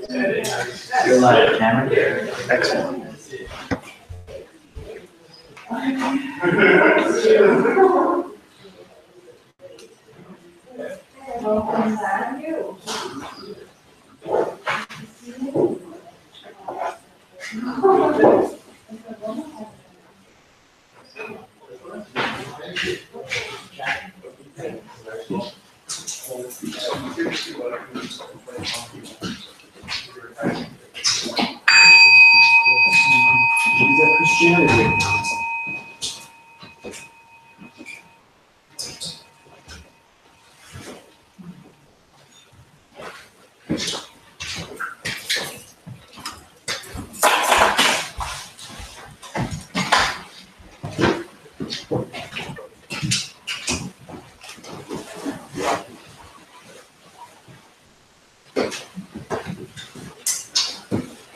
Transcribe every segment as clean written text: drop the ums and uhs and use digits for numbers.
You're live, Cameron. Excellent.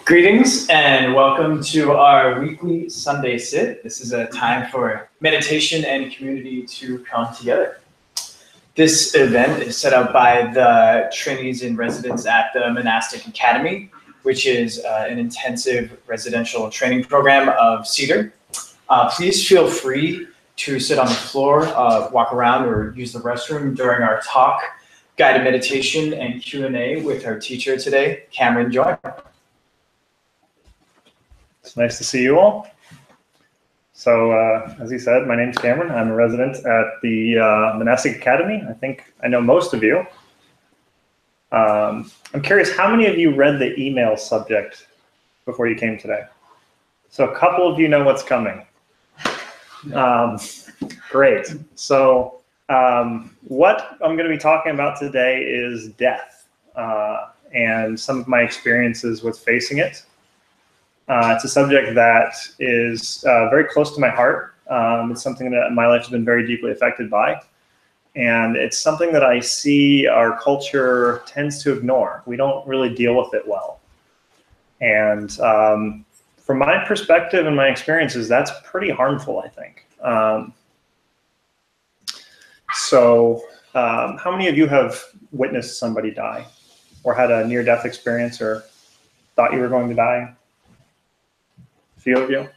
Greetings and welcome to our weekly Sunday Sit. This is a time for meditation and community to come together. This event is set up by the trainees and residents at the Monastic Academy, which is an intensive residential training program of Cedar. Please feel free to sit on the floor, walk around, or use the restroom during our talk, guided meditation, and Q&A with our teacher today, Cameron Joy. It's nice to see you all. So, as he said, my name's Cameron. I'm a resident at the Monastic Academy. I think I know most of you. I'm curious, how many of you read the email subject before you came today? So a couple of you know what's coming. Great. So what I'm going to be talking about today is death and some of my experiences with facing it. It's a subject that is very close to my heart. It's something that my life has been very deeply affected by. And it's something that I see our culture tends to ignore. We don't really deal with it well. And from my perspective and my experiences, that's pretty harmful, I think. How many of you have witnessed somebody die or had a near-death experience or thought you were going to die? A few of you.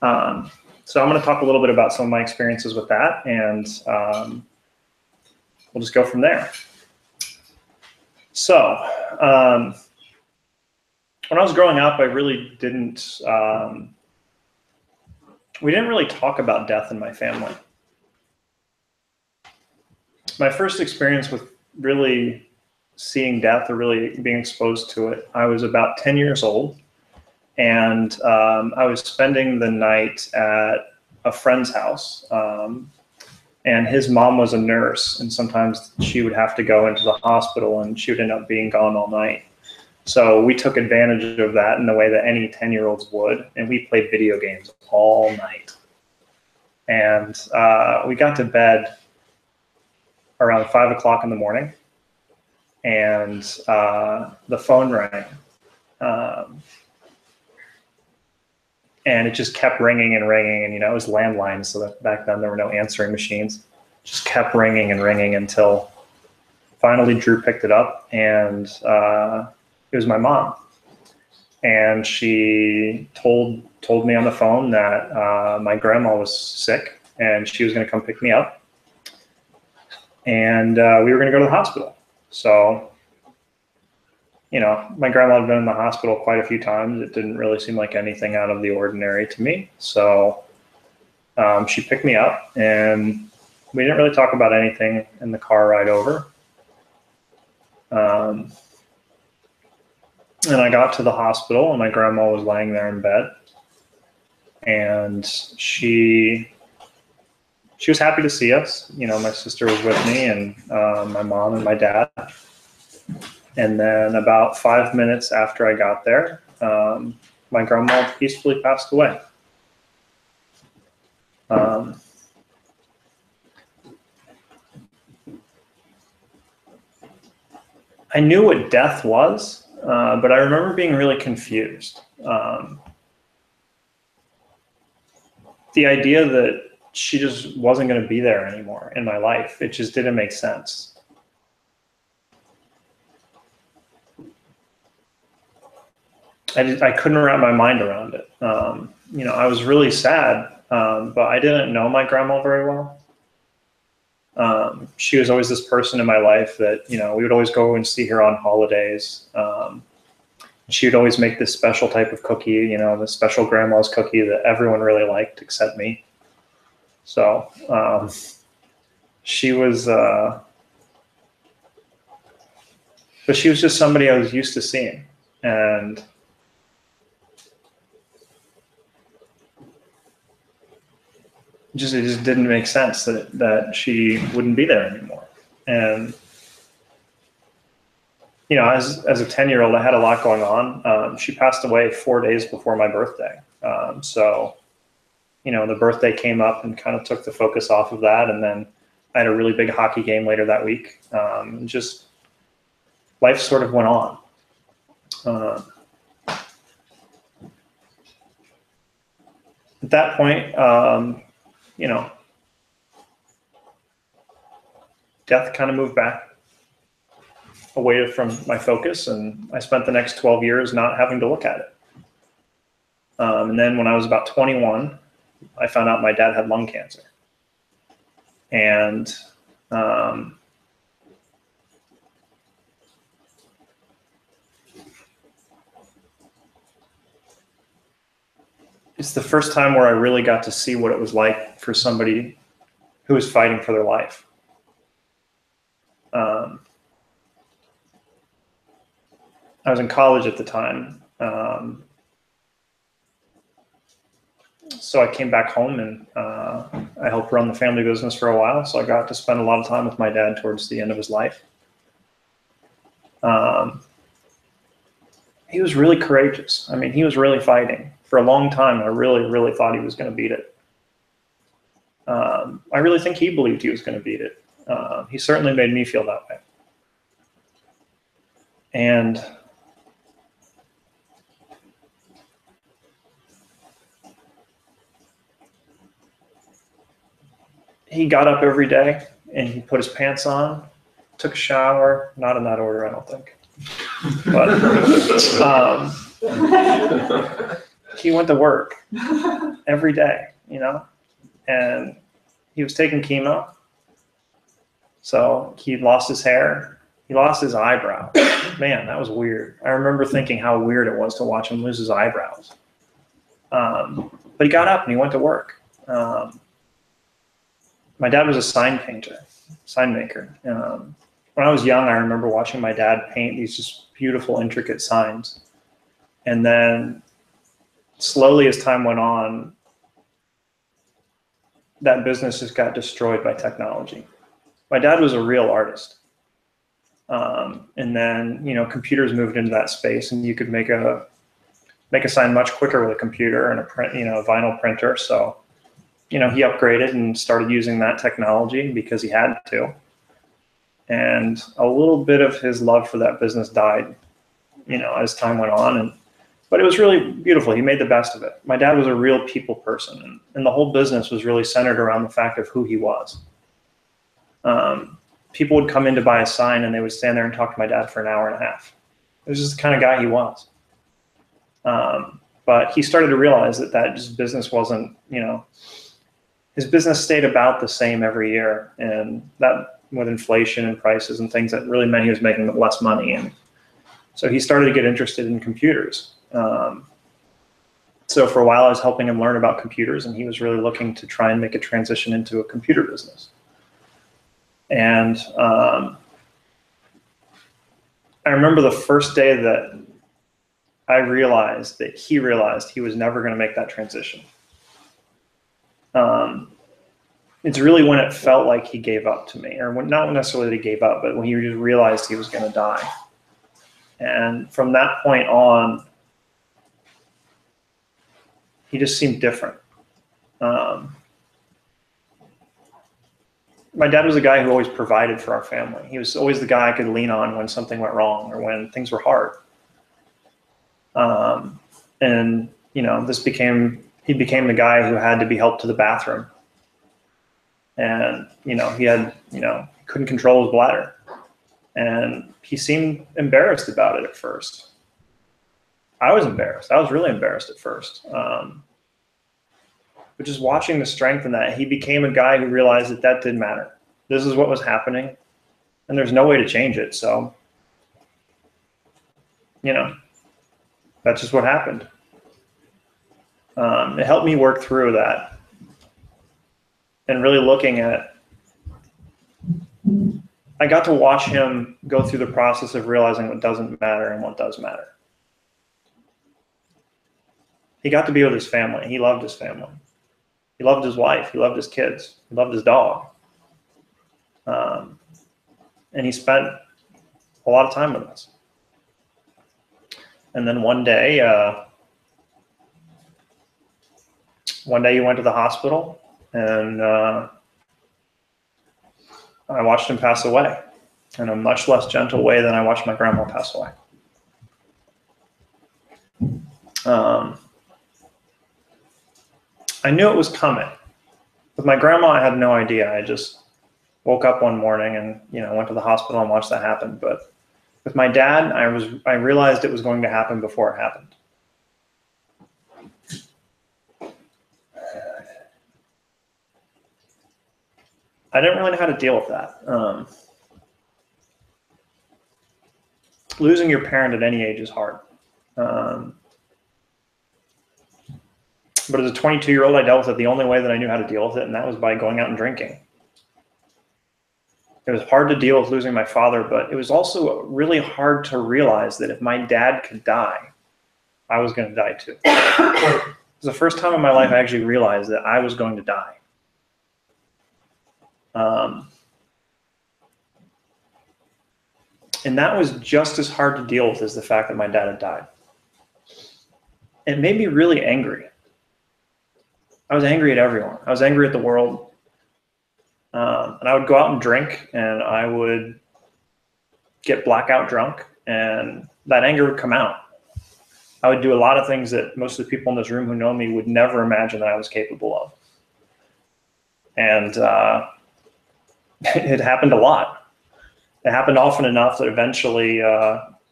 So I'm going to talk a little bit about some of my experiences with that, and we'll just go from there. So when I was growing up, I really didn't, we didn't really talk about death in my family. My first experience with really seeing death or really being exposed to it, I was about 10 years old. And I was spending the night at a friend's house, and his mom was a nurse, and sometimes she would have to go into the hospital and she would end up being gone all night. So we took advantage of that in the way that any 10-year-olds would, and we played video games all night. And we got to bed around 5 o'clock in the morning, and the phone rang. And it just kept ringing and ringing, and it was landlines, so that back then there were no answering machines. Just kept ringing and ringing until finally Drew picked it up, and it was my mom. And she told me on the phone that my grandma was sick and she was going to come pick me up, and we were going to go to the hospital. So my grandma had been in the hospital quite a few times. It didn't really seem like anything out of the ordinary to me. So she picked me up, and we didn't really talk about anything in the car ride over. And I got to the hospital, and my grandma was laying there in bed. And she was happy to see us. My sister was with me, and my mom and my dad. And then about 5 minutes after I got there, my grandma peacefully passed away. I knew what death was, but I remember being really confused. The idea that she just wasn't going to be there anymore in my life, it just didn't make sense. I couldn't wrap my mind around it. I was really sad, but I didn't know my grandma very well. She was always this person in my life that, we would always go and see her on holidays. She would always make this special type of cookie, the special grandma's cookie that everyone really liked except me. So she was, but she was just somebody I was used to seeing. And it just didn't make sense that she wouldn't be there anymore. And as a 10-year-old, I had a lot going on. She passed away 4 days before my birthday. So the birthday came up and kind of took the focus off of that. And then I had a really big hockey game later that week. Just life sort of went on. At that point, death kind of moved back away from my focus, and I spent the next 12 years not having to look at it. And then when I was about 21, I found out my dad had lung cancer. And it's the first time where I really got to see what it was like for somebody who was fighting for their life. I was in college at the time. So I came back home and I helped run the family business for a while. So I got to spend a lot of time with my dad towards the end of his life. He was really courageous. I mean, he was really fighting. For a long time, I really, really thought he was going to beat it. I really think he believed he was going to beat it. He certainly made me feel that way. And he got up every day and he put his pants on, took a shower, not in that order, I don't think. But he went to work every day, and he was taking chemo. So he lost his hair. He lost his eyebrow. Man, that was weird. I remember thinking how weird it was to watch him lose his eyebrows. But he got up and he went to work. My dad was a sign maker. When I was young, I remember watching my dad paint these just beautiful, intricate signs. And then slowly as time went on, that business just got destroyed by technology. My dad was a real artist. And then, computers moved into that space and you could make a sign much quicker with a computer and a vinyl printer. So, he upgraded and started using that technology because he had to. And a little bit of his love for that business died, as time went on. But it was really beautiful. He made the best of it. My dad was a real people person, and the whole business was really centered around the fact of who he was. People would come in to buy a sign and they would stand there and talk to my dad for an hour and a half. It was just the kind of guy he was. But he started to realize that just business wasn't, his business stayed about the same every year. And that with inflation and prices and things, that really meant he was making less money. And so he started to get interested in computers. So for a while I was helping him learn about computers, and he was really looking to try and make a transition into a computer business. And I remember the first day that I realized that he realized he was never going to make that transition. It's really when it felt like he gave up to me, or not necessarily that he gave up, but when he just realized he was going to die. And from that point on, he just seemed different. My dad was a guy who always provided for our family. He was always the guy I could lean on when something went wrong or when things were hard. And he became the guy who had to be helped to the bathroom. And, he couldn't control his bladder. And he seemed embarrassed about it at first. I was embarrassed. I was really embarrassed at first. But just watching the strength in that, he became a guy who realized that that didn't matter. This is what was happening, and there's no way to change it. So, you know, that's just what happened. It helped me work through that and really looking at, I got to watch him go through the process of realizing what doesn't matter and what does matter. He got to be with his family. He loved his family. He loved his wife. He loved his kids. He loved his dog. And he spent a lot of time with us. And then one day he went to the hospital, and I watched him pass away in a much less gentle way than I watched my grandma pass away. I knew it was coming. With my grandma, I had no idea. I just woke up one morning and, went to the hospital and watched that happen. But with my dad, I realized it was going to happen before it happened. I didn't really know how to deal with that. Losing your parent at any age is hard. But as a 22-year-old, I dealt with it the only way that I knew how to deal with it, and that was by going out and drinking. It was hard to deal with losing my father, but it was also really hard to realize that if my dad could die, I was going to die too. It was the first time in my life I actually realized that I was going to die. And that was just as hard to deal with as the fact that my dad had died. It made me really angry. I was angry at everyone. I was angry at the world. And I would go out and drink, and I would get blackout drunk, and that anger would come out. I would do a lot of things that most of the people in this room who know me would never imagine that I was capable of. And it happened a lot. It happened often enough that eventually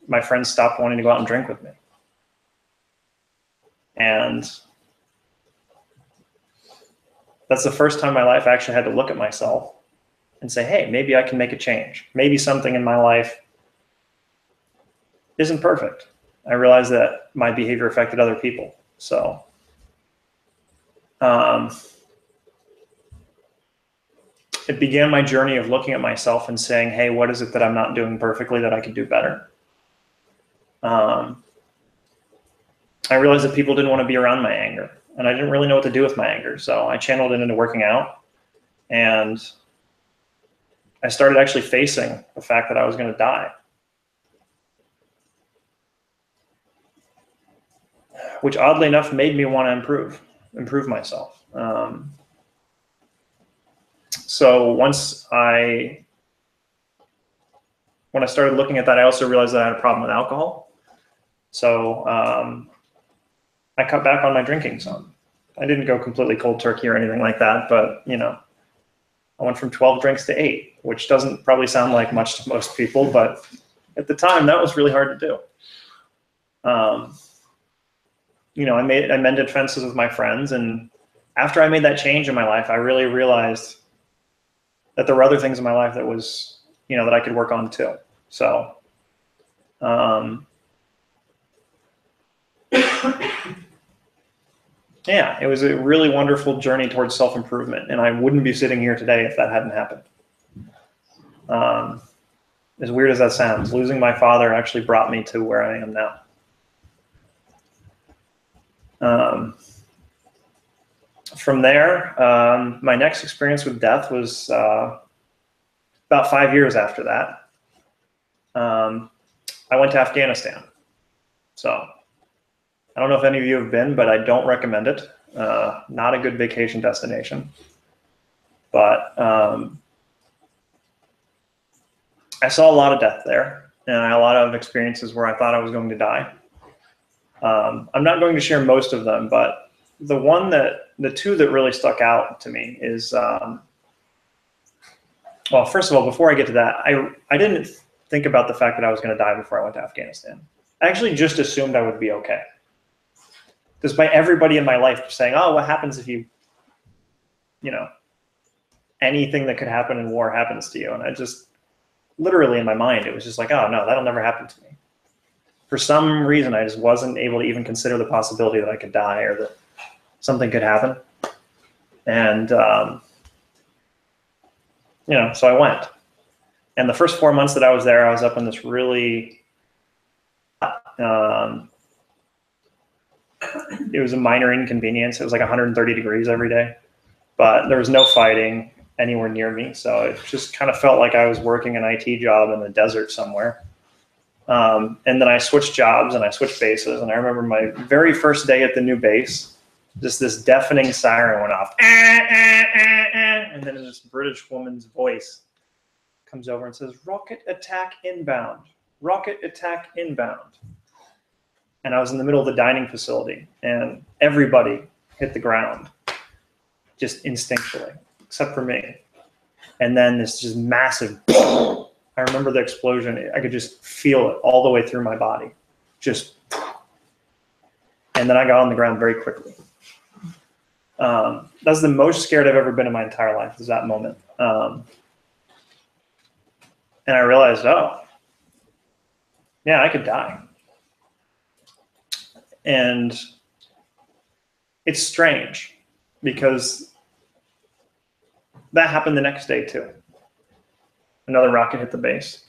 my friends stopped wanting to go out and drink with me. And that's the first time in my life I actually had to look at myself and say, hey, maybe I can make a change. Maybe something in my life isn't perfect. I realized that my behavior affected other people. So it began my journey of looking at myself and saying, hey, what is it that I'm not doing perfectly that I could do better? I realized that people didn't want to be around my anger, and I didn't really know what to do with my anger. So I channeled it into working out, and I started actually facing the fact that I was going to die, which oddly enough made me want to improve myself. So when I started looking at that, I also realized that I had a problem with alcohol. So I cut back on my drinking some. I didn't go completely cold turkey or anything like that, but I went from 12 drinks to 8, which doesn't probably sound like much to most people, but at the time that was really hard to do. I mended fences with my friends, and after I made that change in my life, I really realized that there were other things in my life that was, that I could work on too. So, yeah, it was a really wonderful journey towards self-improvement, and I wouldn't be sitting here today if that hadn't happened. As weird as that sounds, losing my father actually brought me to where I am now. From there, my next experience with death was about 5 years after that. I went to Afghanistan. So I don't know if any of you have been, but I don't recommend it. Not a good vacation destination. But I saw a lot of death there, and I had a lot of experiences where I thought I was going to die. I'm not going to share most of them, but the two that really stuck out to me is, well, first of all, before I get to that, I didn't think about the fact that I was going to die before I went to Afghanistan. I actually just assumed I would be okay. Despite everybody in my life saying, oh, what happens if you know, anything that could happen in war happens to you. And I just, literally in my mind, it was just like, oh no, that'll never happen to me. For some reason, I just wasn't able to even consider the possibility that I could die or that something could happen. And, you know, so I went. And the first 4 months that I was there, I was up in this really, it was a minor inconvenience. It was like 130 degrees every day, but there was no fighting anywhere near me. So it just kind of felt like I was working an IT job in the desert somewhere. And then I switched jobs and I switched bases. And I remember my very first day at the new base, just this deafening siren went off. And then this British woman's voice comes over and says, rocket attack inbound, rocket attack inbound. And I was in the middle of the dining facility and everybody hit the ground just instinctually, except for me. And then this just massive, I remember the explosion. I could just feel it all the way through my body. Just, and then I got on the ground very quickly. That's the most scared I've ever been in my entire life, is that moment. And I realized, oh, yeah, I could die. And it's strange because that happened the next day too. Another rocket hit the base.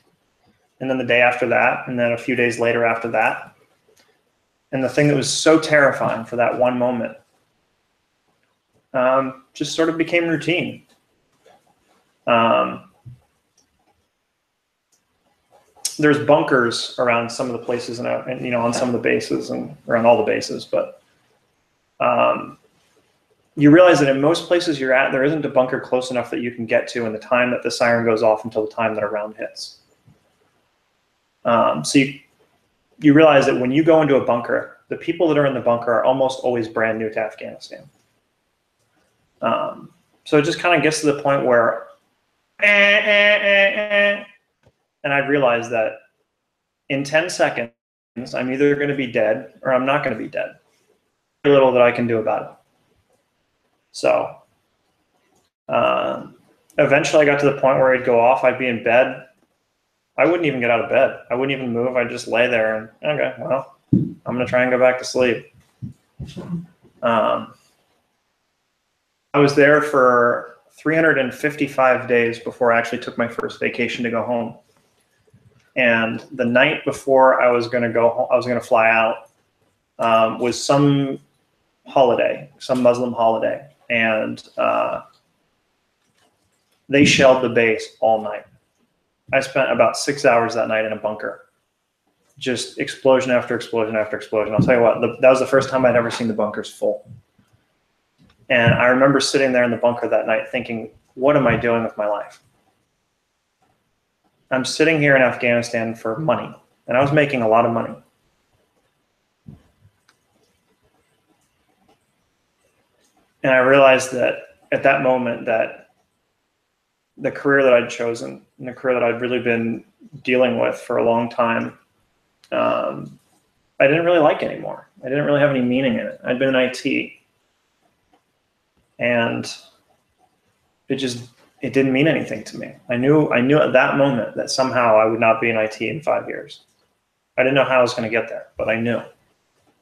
And then the day after that, and then a few days later after that. And the thing that was so terrifying for that one moment just sort of became routine. There's bunkers around some of the places and you know, on some of the bases and around all the bases, but you realize that in most places you're at, there isn't a bunker close enough that you can get to in the time that the siren goes off until the time that a round hits. So you realize that when you go into a bunker, the people that are in the bunker are almost always brand new to Afghanistan. So it just kind of gets to the point where, and I realized that in 10 seconds, I'm either going to be dead or I'm not going to be dead. Very little that I can do about it. So eventually I got to the point where I'd go off, I'd be in bed. I wouldn't even get out of bed. I wouldn't even move. I'd just lay there and, okay, well, I'm going to try and go back to sleep. I was there for 355 days before I actually took my first vacation to go home. And the night before I was going to go home, I was going to fly out, was some holiday, some Muslim holiday. And they shelled the base all night. I spent about 6 hours that night in a bunker. Just explosion after explosion after explosion. I'll tell you what, that was the first time I'd ever seen the bunkers full. And I remember sitting there in the bunker that night thinking, what am I doing with my life? I'm sitting here in Afghanistan for money, and I was making a lot of money. And I realized that at that moment that the career that I'd chosen and the career that I'd really been dealing with for a long time, I didn't really like anymore. I didn't really have any meaning in it. I'd been in IT. And it didn't mean anything to me. I knew at that moment that somehow I would not be in IT in 5 years. I didn't know how I was going to get there, but I knew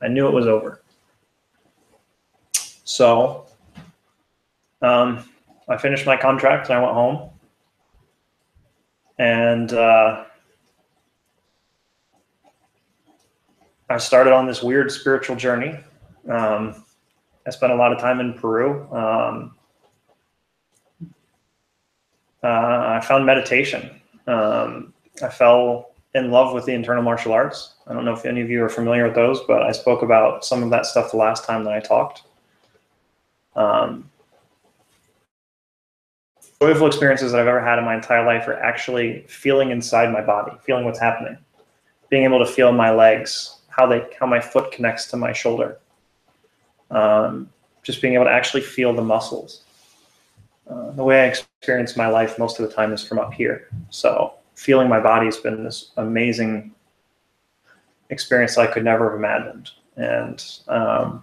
it was over. So I finished my contract and I went home. And I started on this weird spiritual journey. I spent a lot of time in Peru. I found meditation. I fell in love with the internal martial arts. I don't know if any of you are familiar with those, but I spoke about some of that stuff the last time that I talked. Joyful experiences that I've ever had in my entire life are actually feeling inside my body, feeling what's happening, being able to feel my legs, how my foot connects to my shoulder. Just being able to actually feel the muscles. The way I experience my life most of the time is from up here. So feeling my body has been this amazing experience I could never have imagined. And that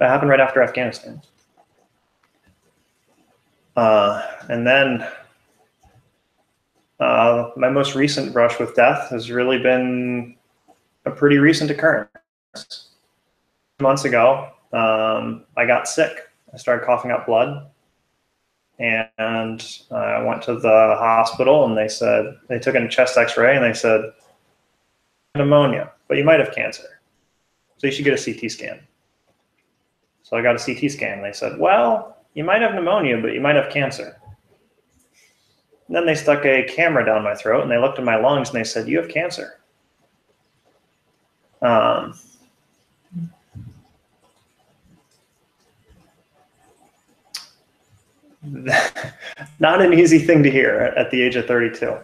happened right after Afghanistan. And then my most recent brush with death has really been a pretty recent occurrence. 2 months ago, I got sick. I started coughing up blood, and I went to the hospital, and they took a chest X-ray, and they said, pneumonia, but you might have cancer, so you should get a CT scan. So I got a CT scan, and they said, well, you might have pneumonia, but you might have cancer. And then they stuck a camera down my throat, and they looked at my lungs, and they said, you have cancer. Not an easy thing to hear at the age of 32.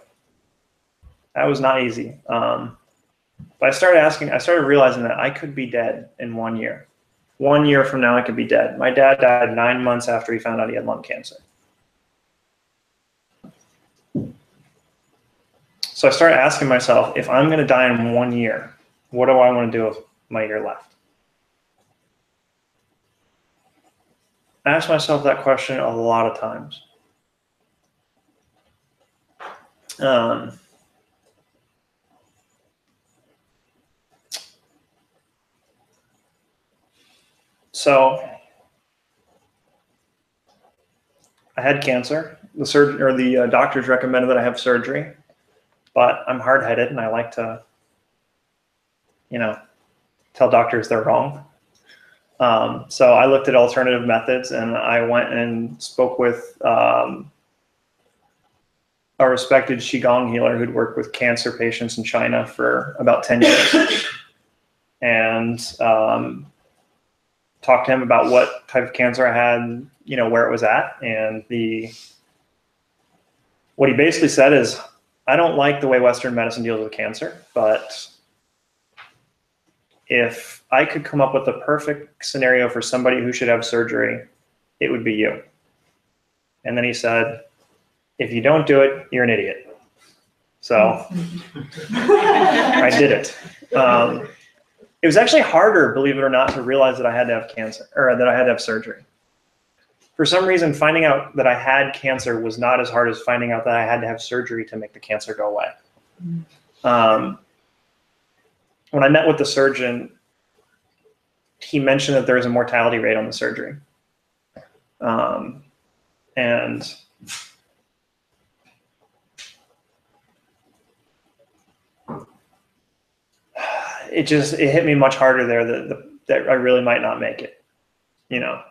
That was not easy. But I started realizing that I could be dead in 1 year. 1 year from now, I could be dead. My dad died 9 months after he found out he had lung cancer. So I started asking myself, if I'm going to die in 1 year, what do I want to do with my year left? I asked myself that question a lot of times. So I had cancer. The doctors recommended that I have surgery, but I'm hard-headed and I like to, tell doctors they're wrong. So I looked at alternative methods, and I went and spoke with a respected Qigong healer who'd worked with cancer patients in China for about 10 years. And talked to him about what type of cancer I had, where it was at. And what he basically said is, I don't like the way Western medicine deals with cancer, but if I could come up with the perfect scenario for somebody who should have surgery, it would be you. And then he said, if you don't do it, you're an idiot. So I did it. It was actually harder, believe it or not, to realize that I had to have cancer, or that I had to have surgery. For some reason, finding out that I had cancer was not as hard as finding out that I had to have surgery to make the cancer go away. When I met with the surgeon, he mentioned that there was a mortality rate on the surgery. And it hit me much harder there that I really might not make it.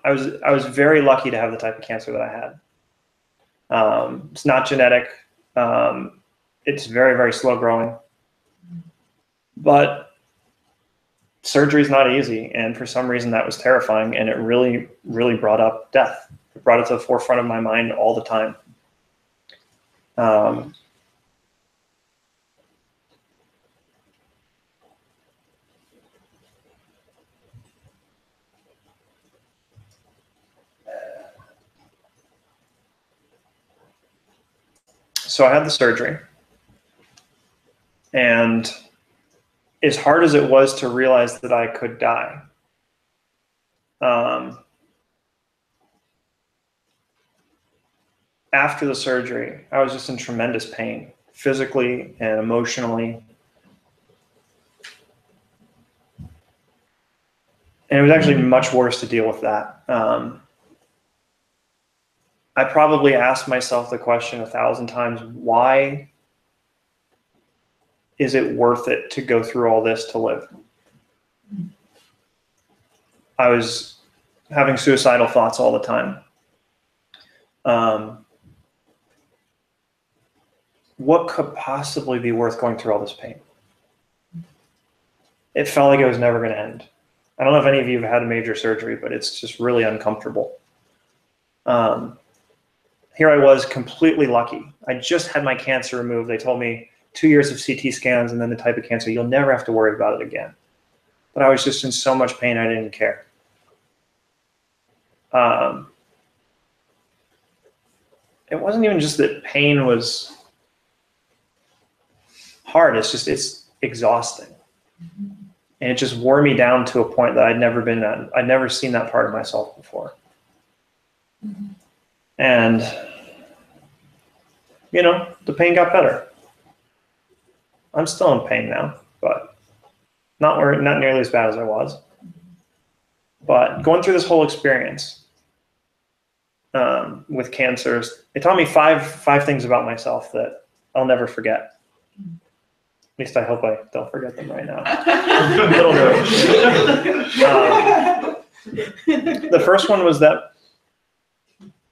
I was very lucky to have the type of cancer that I had. It's not genetic. It's very, very slow growing. But surgery is not easy, and for some reason that was terrifying, and it really, really brought up death. It brought it to the forefront of my mind all the time. So I had the surgery, and as hard as it was to realize that I could die, after the surgery, I was just in tremendous pain, physically and emotionally. And it was actually much worse to deal with that. I probably asked myself the question 1,000 times, why is it worth it to go through all this to live? I was having suicidal thoughts all the time. What could possibly be worth going through all this pain? It felt like it was never going to end. I don't know if any of you have had a major surgery, but it's just really uncomfortable. Here I was, completely lucky. I just had my cancer removed. They told me 2 years of CT scans and then the type of cancer, you'll never have to worry about it again. But I was just in so much pain, I didn't care. It wasn't even just that pain was hard, it's exhausting. And it just wore me down to a point that I'd never seen that part of myself before. And, you know, the pain got better. I'm still in pain now, but not nearly as bad as I was. But going through this whole experience with cancer, it taught me five things about myself that I'll never forget. At least I hope I don't forget them right now. A little nervous. The first one was that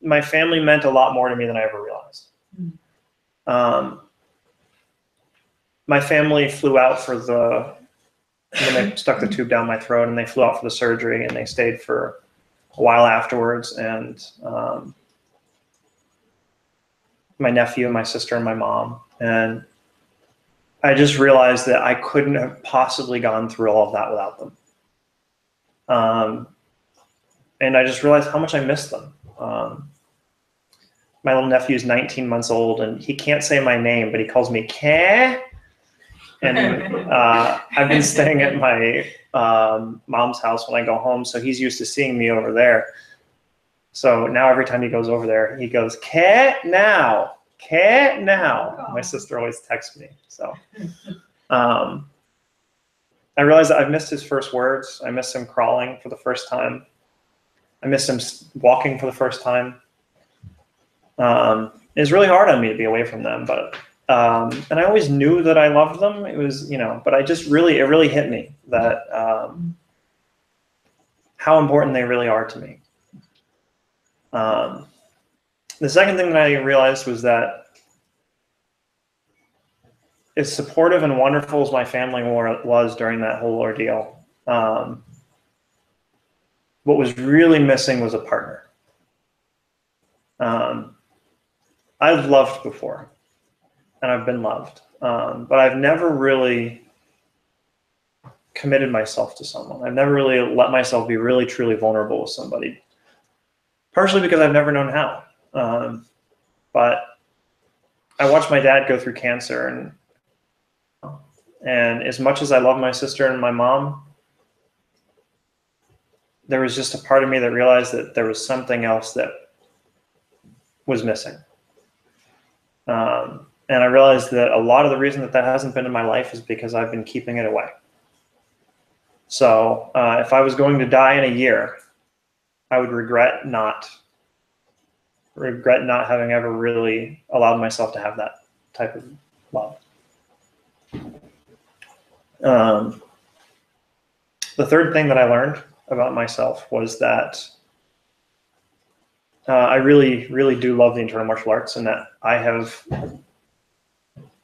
my family meant a lot more to me than I ever realized. My family flew out for when they stuck the tube down my throat, and they flew out for the surgery, and they stayed for a while afterwards. And my nephew, my sister, and my mom. And I just realized that I couldn't have possibly gone through all of that without them. And I just realized how much I missed them. My little nephew is 19 months old, and he can't say my name, but he calls me Keh. And I've been staying at my mom's house when I go home, so he's used to seeing me over there. So now every time he goes over there, he goes, Keh now, Keh now. Oh. My sister always texts me. So I realized that I've missed his first words. I missed him crawling for the first time. I missed him walking for the first time. It's really hard on me to be away from them, but and I always knew that I loved them. It was, you know, but it really hit me that how important they really are to me. The second thing that I realized was that as supportive and wonderful as my family was during that whole ordeal, what was really missing was a partner. I've loved before, and I've been loved, but I've never really committed myself to someone. I've never really let myself be really, truly vulnerable with somebody, partially because I've never known how. But I watched my dad go through cancer, and as much as I love my sister and my mom, there was just a part of me that realized that there was something else that was missing. And I realized that a lot of the reason that hasn't been in my life is because I've been keeping it away. So if I was going to die in a year, I would regret not having ever really allowed myself to have that type of love. The third thing that I learned about myself was that I really, really do love the internal martial arts, and that I have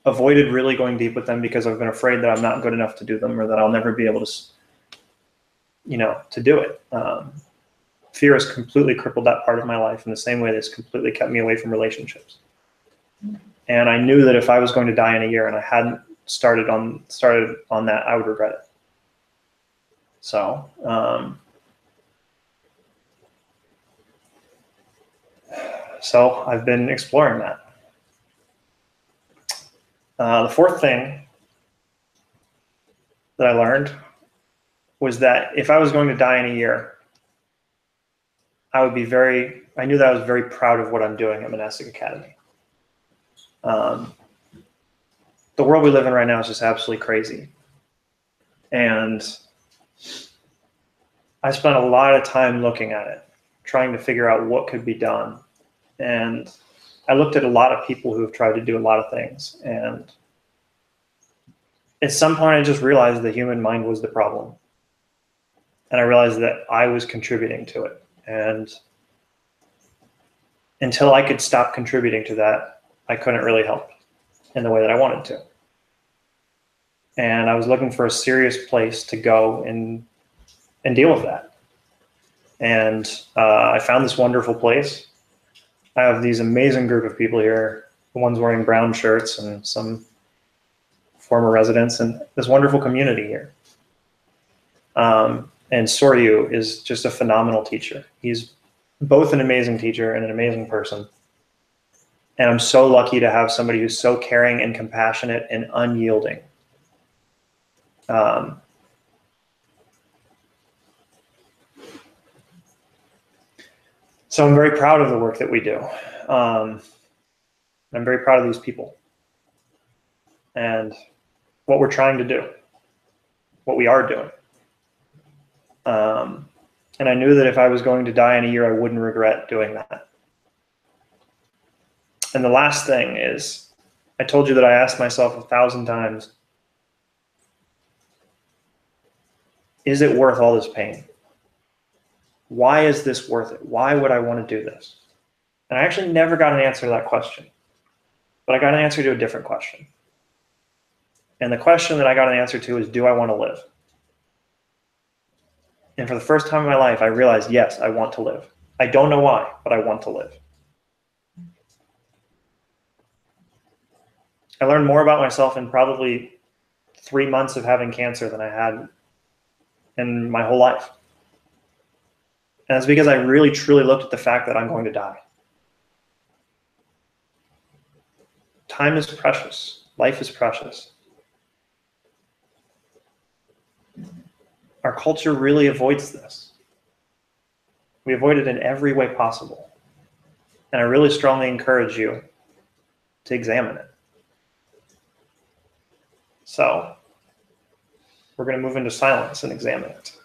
avoided really going deep with them because I've been afraid that I'm not good enough to do them, or that I'll never be able to, you know, to do it. Fear has completely crippled that part of my life in the same way that's completely kept me away from relationships. And I knew that if I was going to die in a year and I hadn't started on that, I would regret it. So, so I've been exploring that. The fourth thing that I learned was that if I was going to die in a year, I knew that I was very proud of what I'm doing at Monastic Academy. The world we live in right now is just absolutely crazy. And I spent a lot of time looking at it, trying to figure out what could be done. And I looked at a lot of people who have tried to do a lot of things. And at some point, I just realized the human mind was the problem. And I realized that I was contributing to it. And until I could stop contributing to that, I couldn't really help in the way that I wanted to. And I was looking for a serious place to go and deal with that. And I found this wonderful place. I have these amazing group of people here, the ones wearing brown shirts and some former residents, and this wonderful community here. And Soryu is just a phenomenal teacher. He's both an amazing teacher and an amazing person. And I'm so lucky to have somebody who's so caring and compassionate and unyielding. Um, so I'm very proud of the work that we do. I'm very proud of these people and what we're trying to do, what we are doing. And I knew that if I was going to die in a year, I wouldn't regret doing that. And the last thing is, I told you that I asked myself 1,000 times, is it worth all this pain? Why is this worth it? Why would I want to do this? And I actually never got an answer to that question, but I got an answer to a different question. And the question that I got an answer to is, do I want to live? And for the first time in my life, I realized, yes, I want to live. I don't know why, but I want to live. I learned more about myself in probably 3 months of having cancer than I had in my whole life. And it's because I really, truly looked at the fact that I'm going to die. Time is precious. Life is precious. Our culture really avoids this. We avoid it in every way possible. And I really strongly encourage you to examine it. So we're going to move into silence and examine it.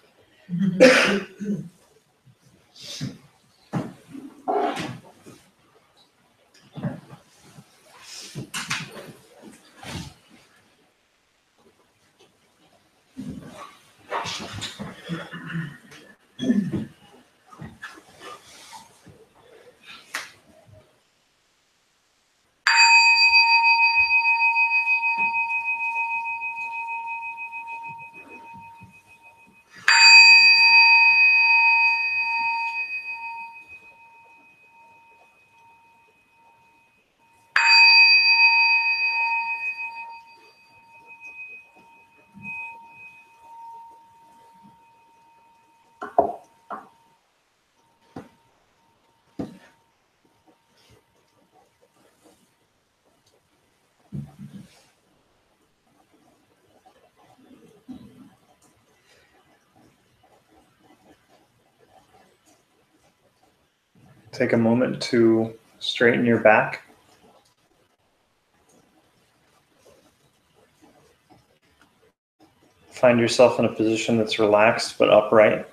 Take a moment to straighten your back. Find yourself in a position that's relaxed but upright.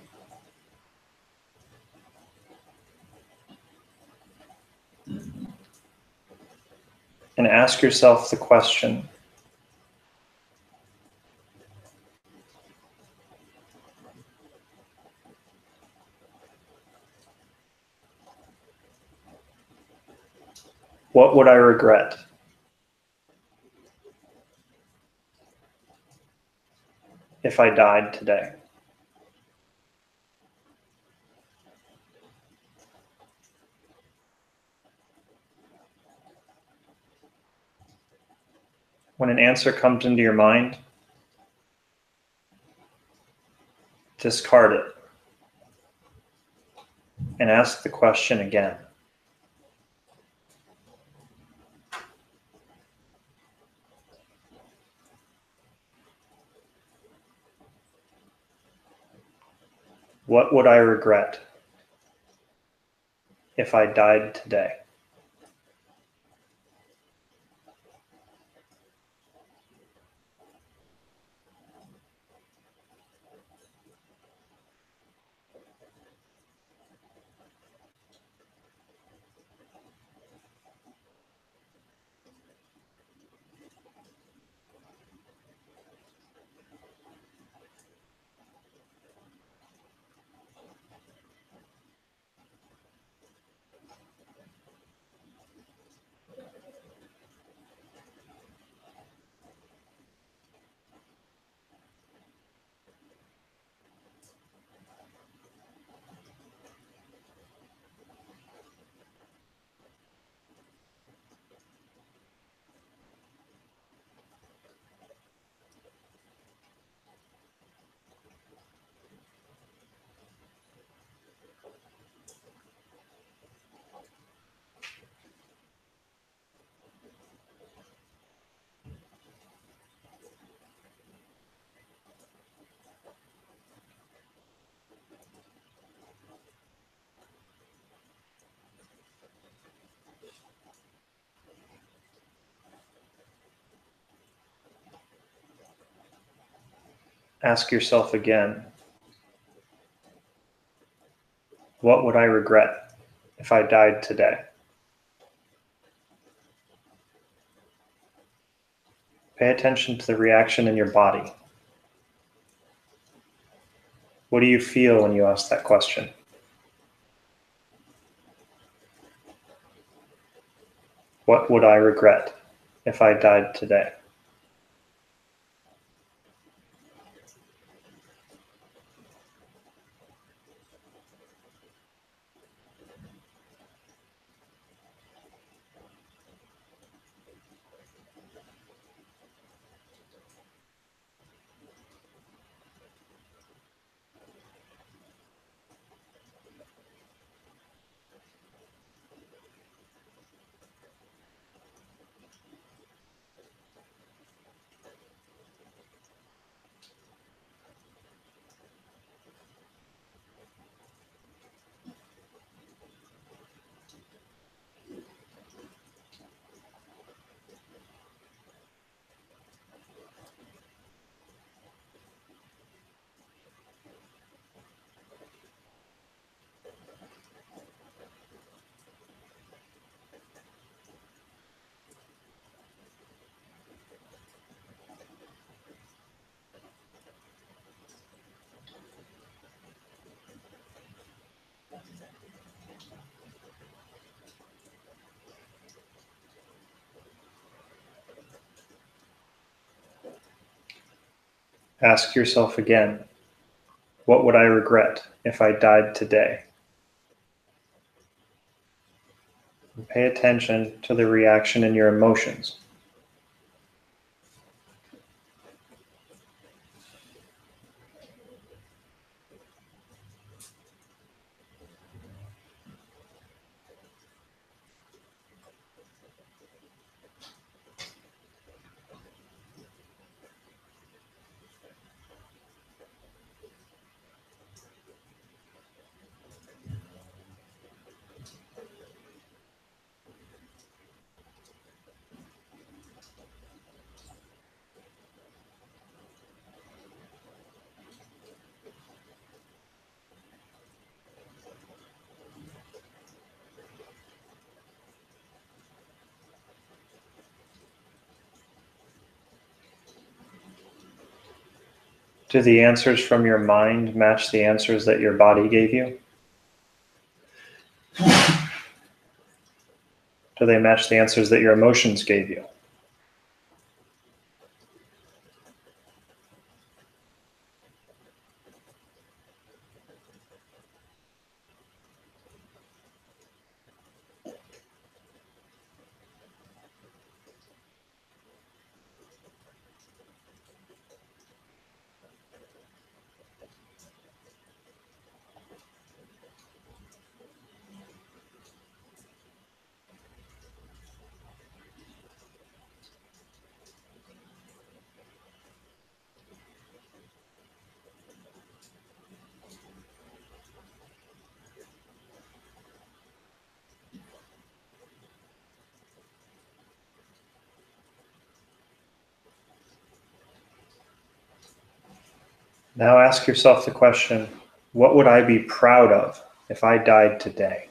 And ask yourself the question, what would I regret if I died today? When an answer comes into your mind, discard it and ask the question again. What would I regret if I died today? Ask yourself again, what would I regret if I died today? Pay attention to the reaction in your body. What do you feel when you ask that question? What would I regret if I died today? Ask yourself again, what would I regret if I died today? And pay attention to the reaction in your emotions. Do the answers from your mind match the answers that your body gave you? Do they match the answers that your emotions gave you? Now ask yourself the question, what would I be proud of if I died today?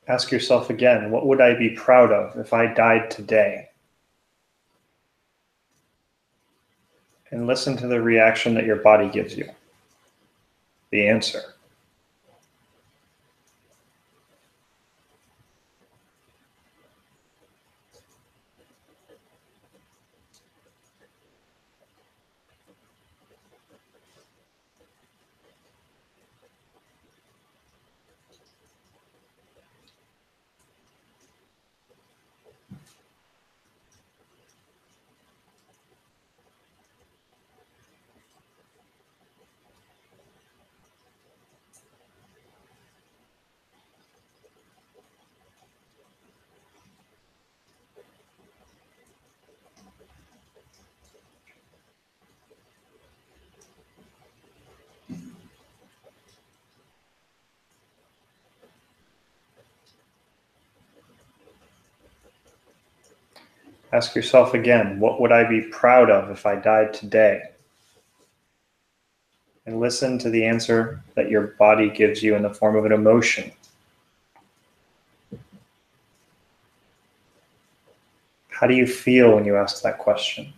Ask yourself again, what would I be proud of if I died today? And and listen to the reaction that your body gives you, the answer. Ask yourself again, what would I be proud of if I died today? And listen to the answer that your body gives you in the form of an emotion. How do you feel when you ask that question?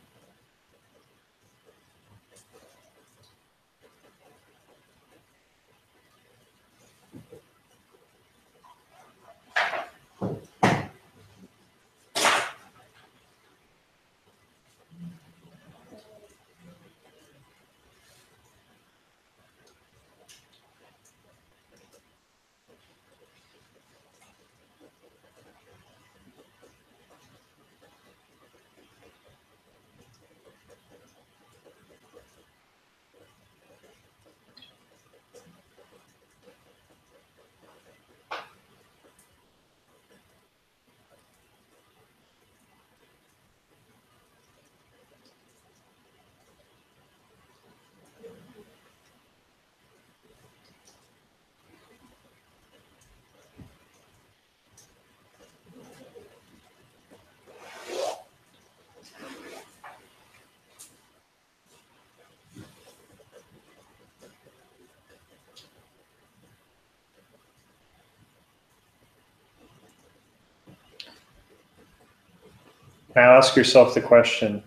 Now ask yourself the question,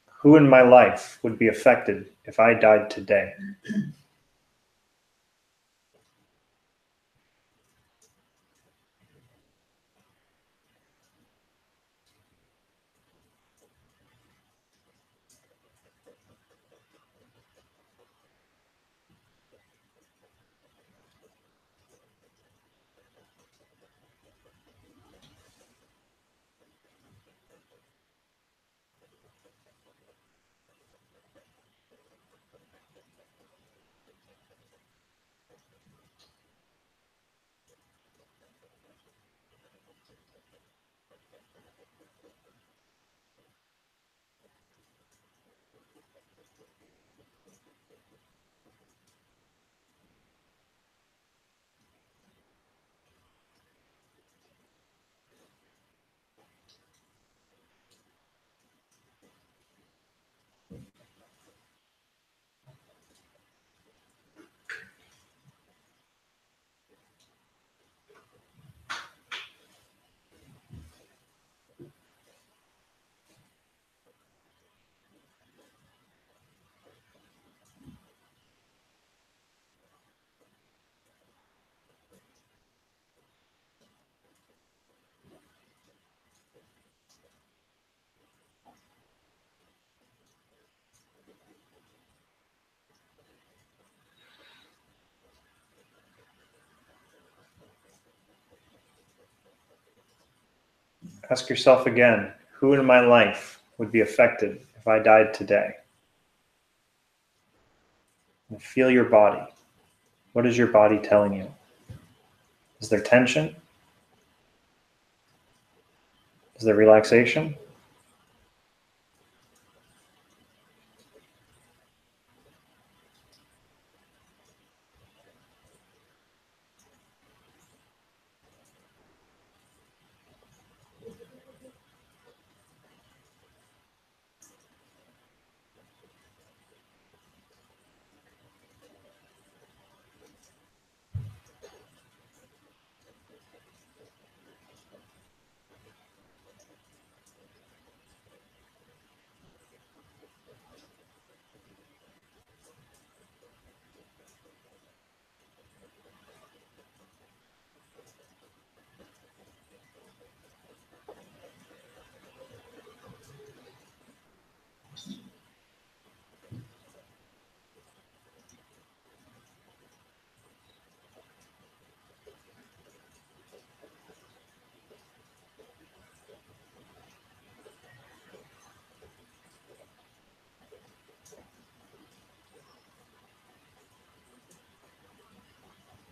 who in my life would be affected if I died today? Ask yourself again, who in my life would be affected if I died today? And feel your body. What is your body telling you? Is there tension? Is there relaxation?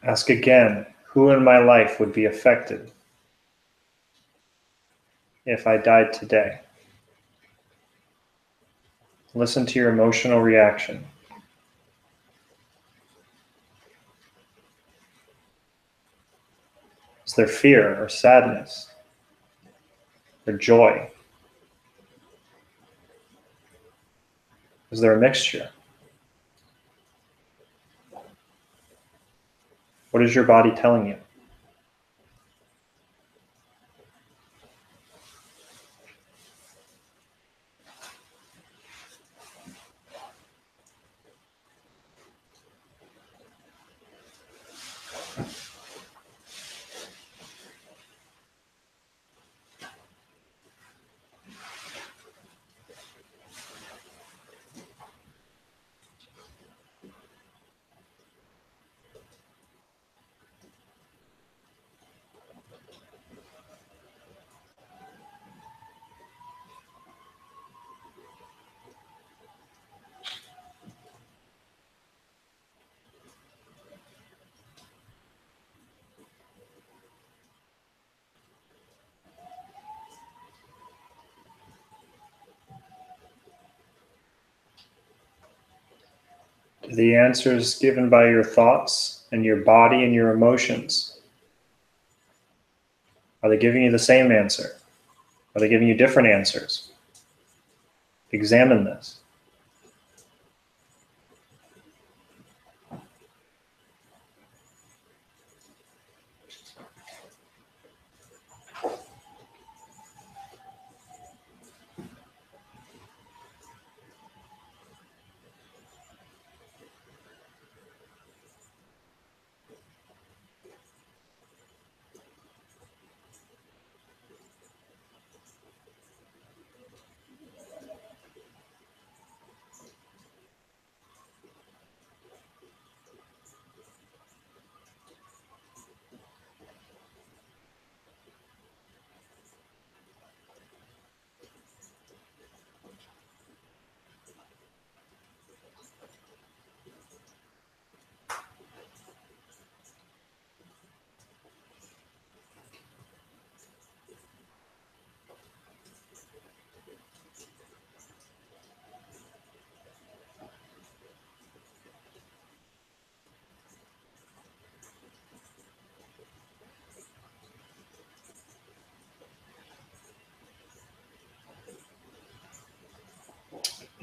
Ask again, who in my life would be affected if I died today? Listen to your emotional reaction. Is there fear or sadness or joy? Is there a mixture? What is your body telling you? Do the answers given by your thoughts and your body and your emotions, are they giving you the same answer? Are they giving you different answers? Examine this.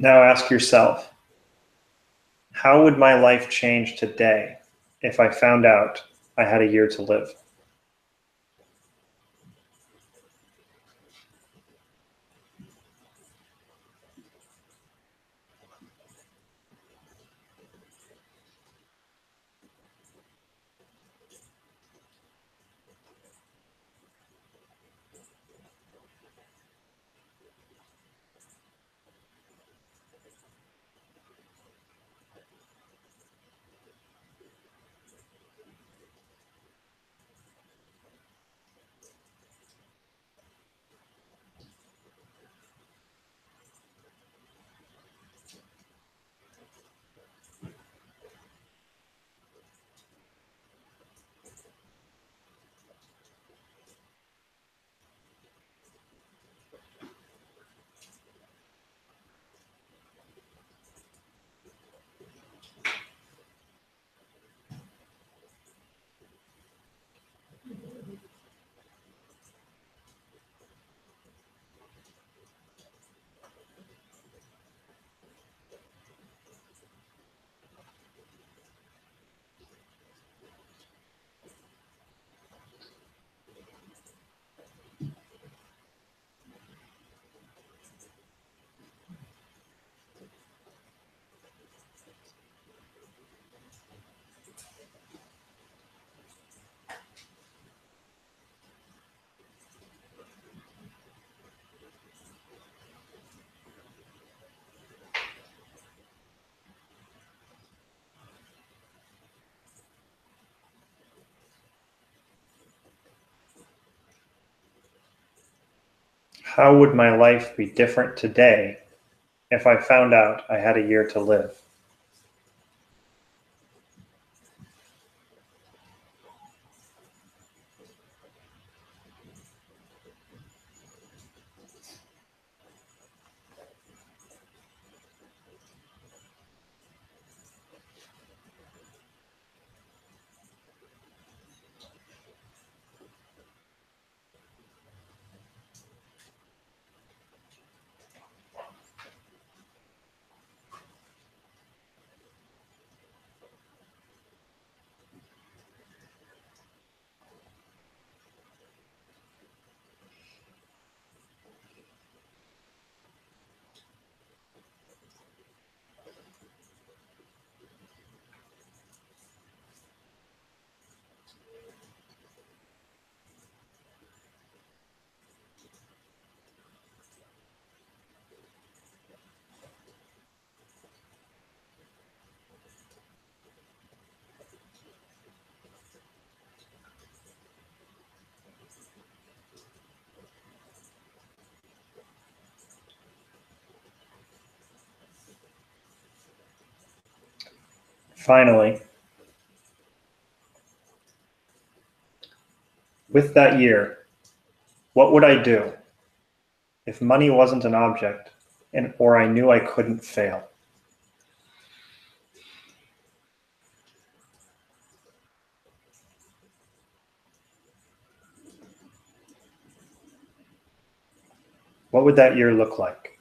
Now ask yourself, how would my life change today if I found out I had a year to live? How would my life be different today if I found out I had a year to live? finally, with that year, what would I do if money wasn't an object or I knew I couldn't fail? What would that year look like?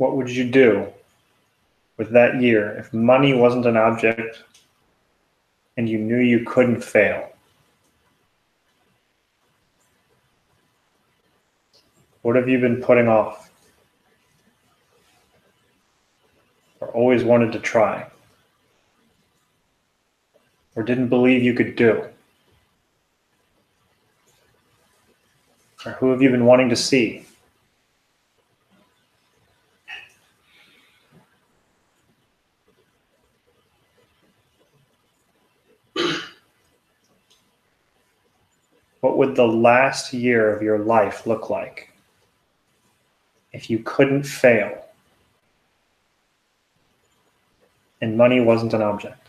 What would you do with that year if money wasn't an object and you knew you couldn't fail? What have you been putting off or always wanted to try or didn't believe you could do? Or who have you been wanting to see? What would the last year of your life look like if you couldn't fail and money wasn't an object?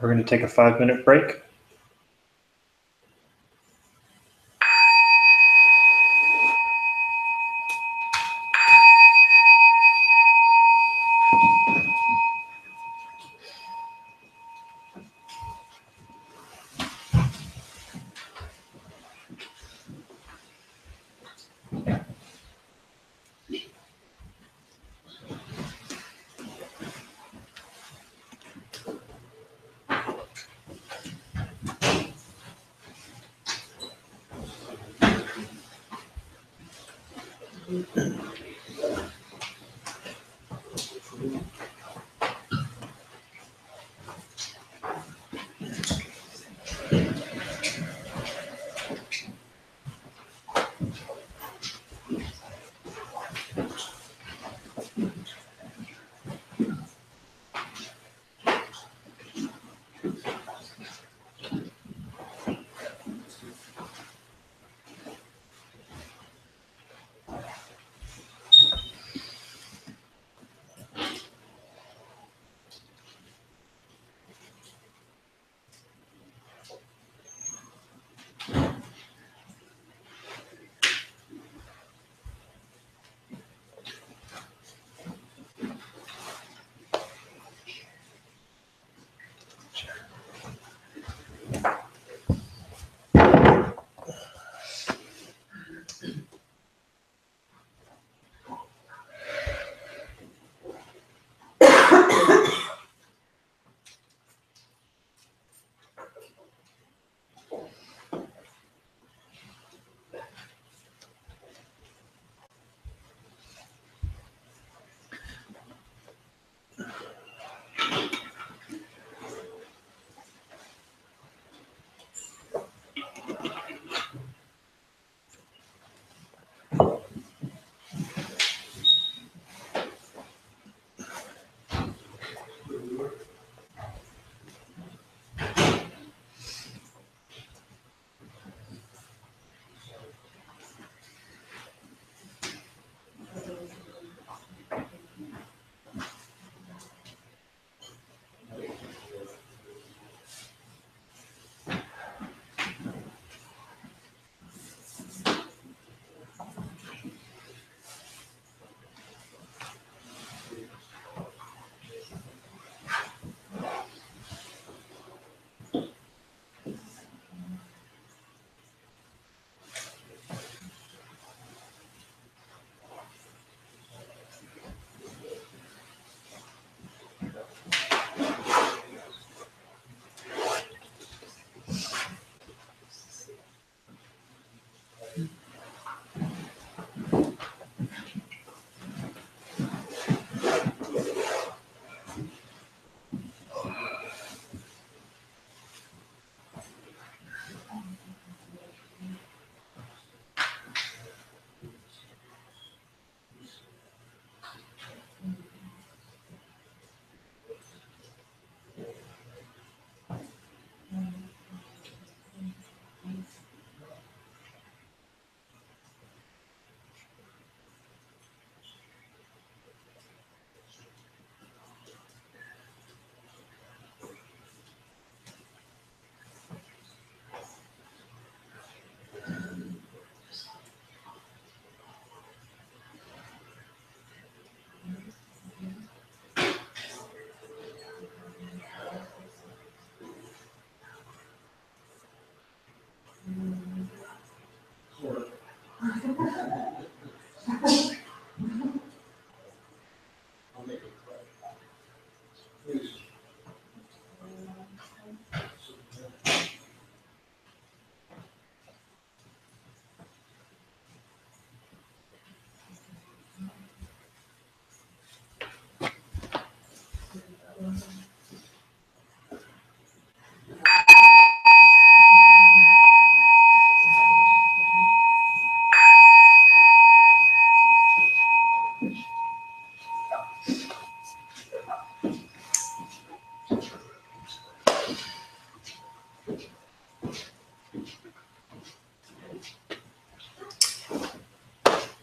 We're going to take a 5-minute break.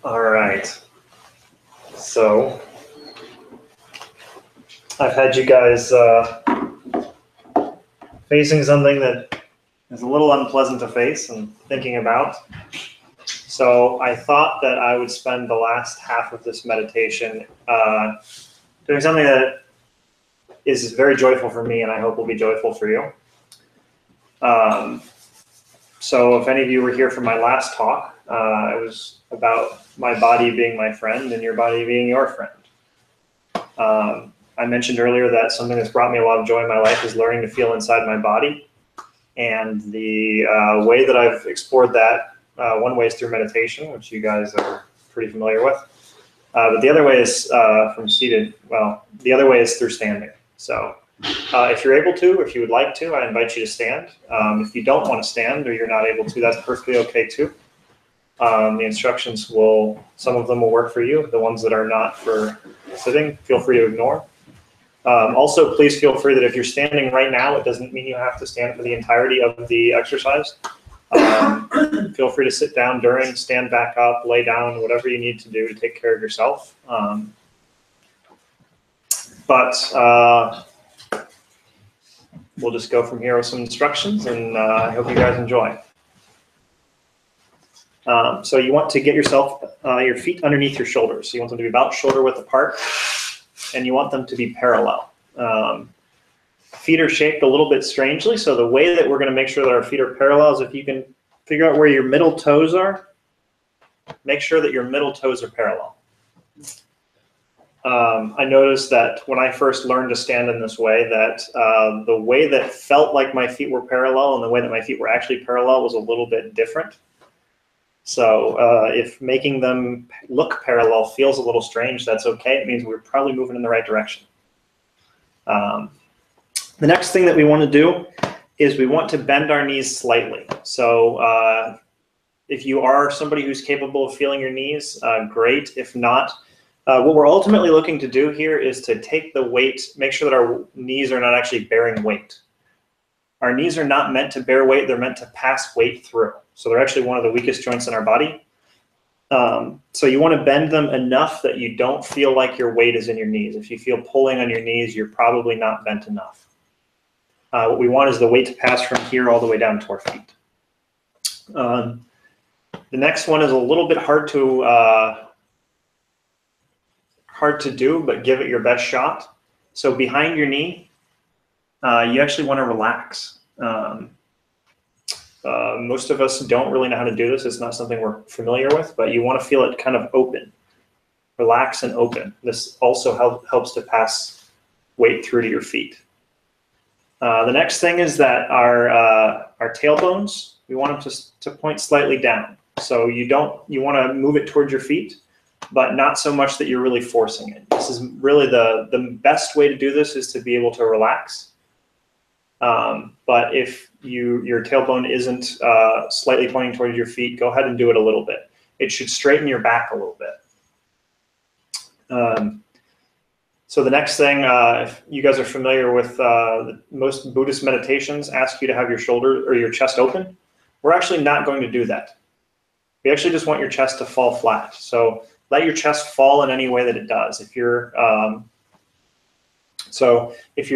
All right. So I've had you guys facing something that is a little unpleasant to face and thinking about. So I thought that I would spend the last half of this meditation doing something that is very joyful for me and I hope will be joyful for you. So if any of you were here for my last talk, it was about my body being my friend and your body being your friend. I mentioned earlier that something that's brought me a lot of joy in my life is learning to feel inside my body. And the way that I've explored that, one way is through meditation, which you guys are pretty familiar with. But the other way is from seated, well, the other way is through standing. So if you're able to, if you would like to, I invite you to stand. If you don't want to stand or you're not able to, that's perfectly okay too. The instructions will, some of them will work for you. The ones that are not for sitting, feel free to ignore. Also, please feel free that if you're standing right now, it doesn't mean you have to stand for the entirety of the exercise. Feel free to sit down during, stand back up, lay down, whatever you need to do to take care of yourself. We'll just go from here with some instructions, and I hope you guys enjoy. So you want to get yourself, your feet underneath your shoulders. So you want them to be about shoulder width apart, and you want them to be parallel. Feet are shaped a little bit strangely, so the way that we're going to make sure that our feet are parallel is if you can figure out where your middle toes are, make sure that your middle toes are parallel. I noticed that when I first learned to stand in this way, that the way that felt like my feet were parallel and the way that my feet were actually parallel was a little bit different. So if making them look parallel feels a little strange, that's okay. It means we're probably moving in the right direction. The next thing that we want to do is we want to bend our knees slightly. So if you are somebody who's capable of feeling your knees, great. If not, what we're ultimately looking to do here is to take the weight, make sure that our knees are not actually bearing weight. Our knees are not meant to bear weight, they're meant to pass weight through. So they're actually one of the weakest joints in our body. So you want to bend them enough that you don't feel like your weight is in your knees. If you feel pulling on your knees, you're probably not bent enough. What we want is the weight to pass from here all the way down to our feet. The next one is a little bit hard to do, but give it your best shot. So behind your knee, you actually want to relax. Most of us don't really know how to do this. It's not something we're familiar with, but you want to feel it kind of open. Relax and open. This also helps to pass weight through to your feet. The next thing is that our tailbones, we want them to point slightly down. So you want to move it towards your feet, but not so much that you're really forcing it. This is really the best way to do this is to be able to relax. But if your tailbone isn't slightly pointing towards your feet, go ahead and do it a little bit. It should straighten your back a little bit. So the next thing, if you guys are familiar with most Buddhist meditations ask you to have your shoulder or your chest open. We're actually not going to do that. We actually just want your chest to fall flat. So let your chest fall in any way that it does. If you're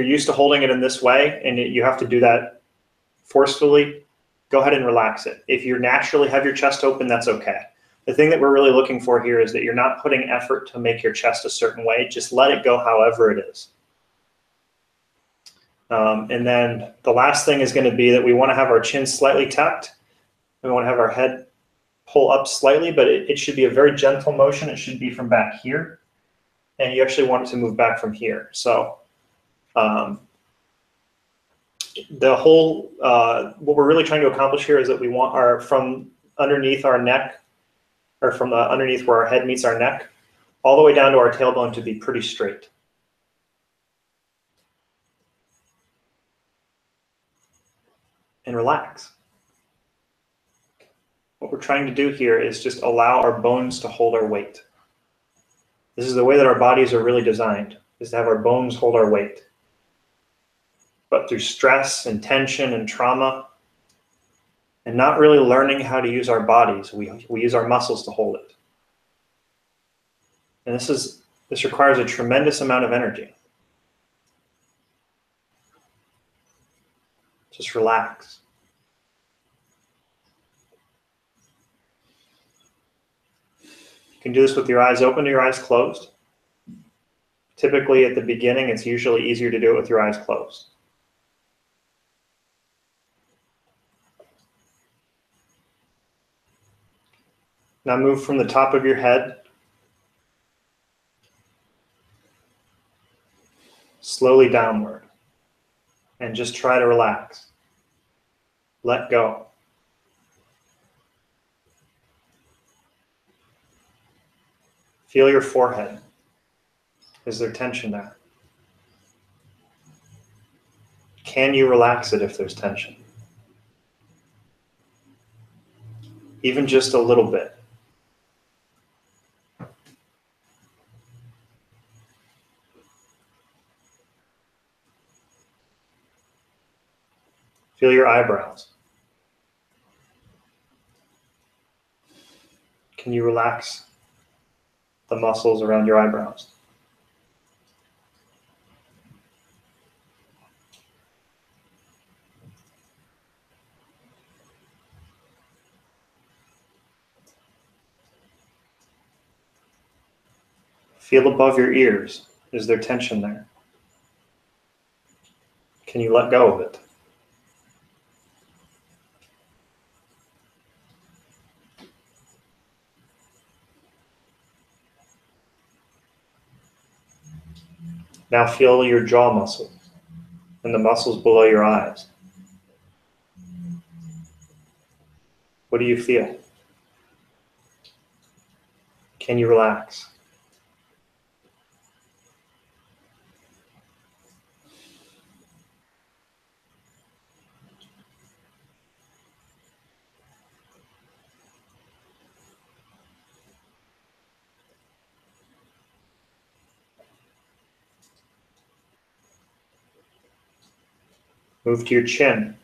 used to holding it in this way and you have to do that forcefully, go ahead and relax it. If you naturally have your chest open, that's okay. The thing that we're really looking for here is that you're not putting effort to make your chest a certain way. Just let it go however it is. And then the last thing is going to be that we want to have our chin slightly tucked. We want to have our head pull up slightly, but it should be a very gentle motion. It should be from back here. And you actually want it to move back from here. So the whole, what we're really trying to accomplish here is that we want from underneath our neck, or from the underneath where our head meets our neck, all the way down to our tailbone to be pretty straight. And relax. What we're trying to do here is just allow our bones to hold our weight. This is the way that our bodies are really designed, is to have our bones hold our weight. But through stress and tension and trauma, and not really learning how to use our bodies, we use our muscles to hold it. And this requires a tremendous amount of energy. Just relax. You can do this with your eyes open or your eyes closed. Typically at the beginning, it's usually easier to do it with your eyes closed. Now move from the top of your head slowly downward and just try to relax. Let go. Feel your forehead. Is there tension there? Can you relax it if there's tension? Even just a little bit. Feel your eyebrows. Can you relax the muscles around your eyebrows? Feel above your ears. Is there tension there? Can you let go of it? Now feel your jaw muscles and the muscles below your eyes. What do you feel? Can you relax? Move to your chin.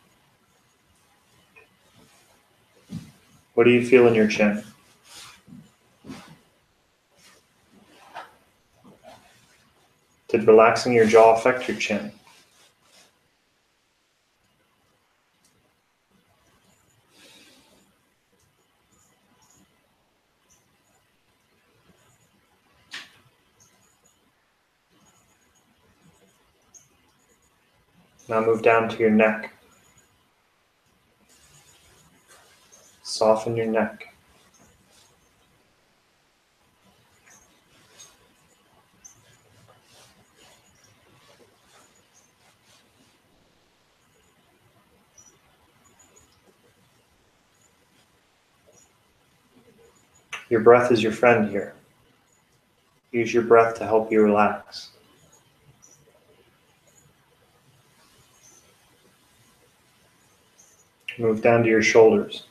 What do you feel in your chin? Did relaxing your jaw affect your chin? Now move down to your neck. Soften your neck. Your breath is your friend here. Use your breath to help you relax. Move down to your shoulders.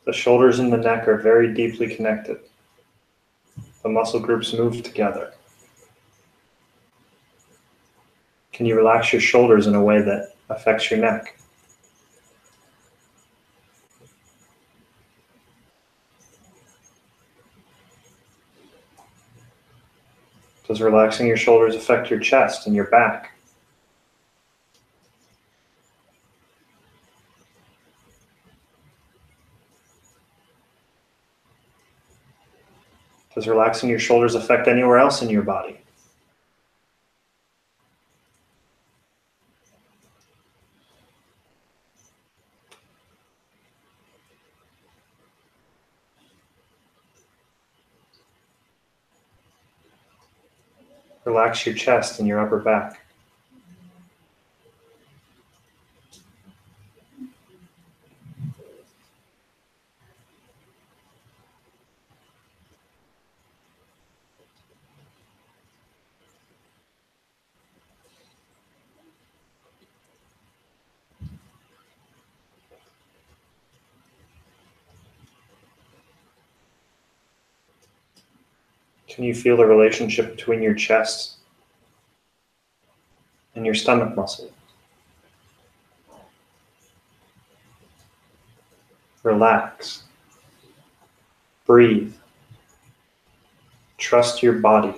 The shoulders and the neck are very deeply connected. The muscle groups move together. Can you relax your shoulders in a way that affects your neck? Does relaxing your shoulders affect your chest and your back? Does relaxing your shoulders affect anywhere else in your body? Relax your chest and your upper back. Can you feel the relationship between your chest and your stomach muscle? Relax. Breathe. Trust your body.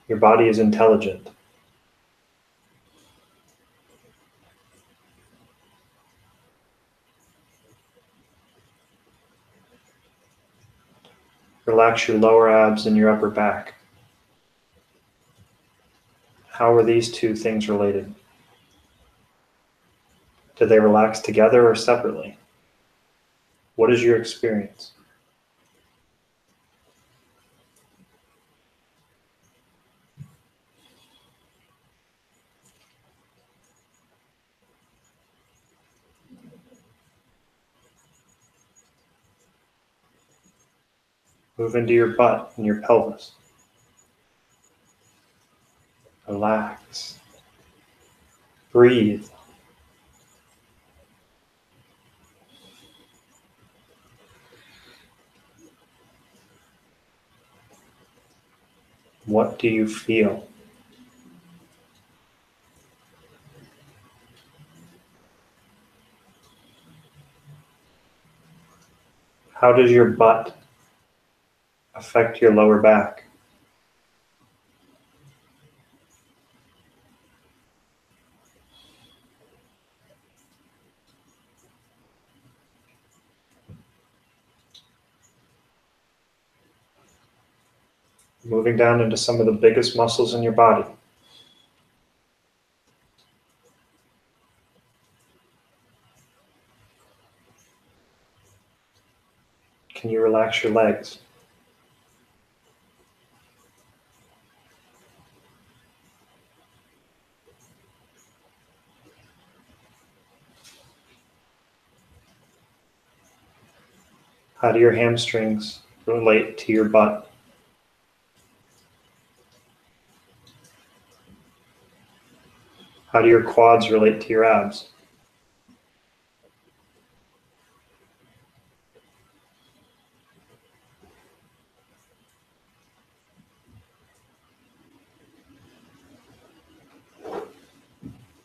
Your body is intelligent. Relax your lower abs and your upper back. How are these two things related? Do they relax together or separately? What is your experience? Move into your butt and your pelvis. Relax. Breathe. What do you feel? How does your butt affect your lower back? Moving down into some of the biggest muscles in your body. Can you relax your legs? How do your hamstrings relate to your butt? How do your quads relate to your abs?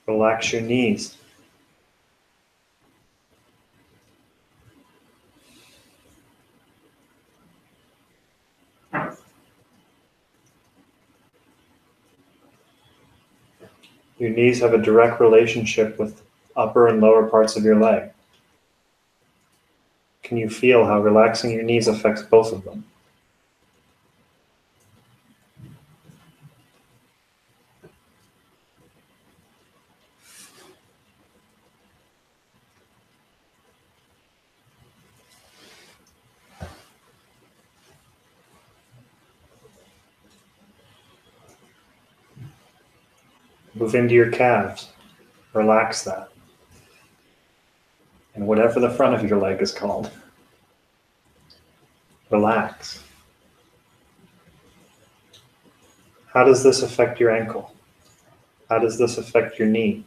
Relax your knees. Your knees have a direct relationship with upper and lower parts of your leg. Can you feel how relaxing your knees affects both of them? Move into your calves. Relax that. And whatever the front of your leg is called, relax. How does this affect your ankle? How does this affect your knee?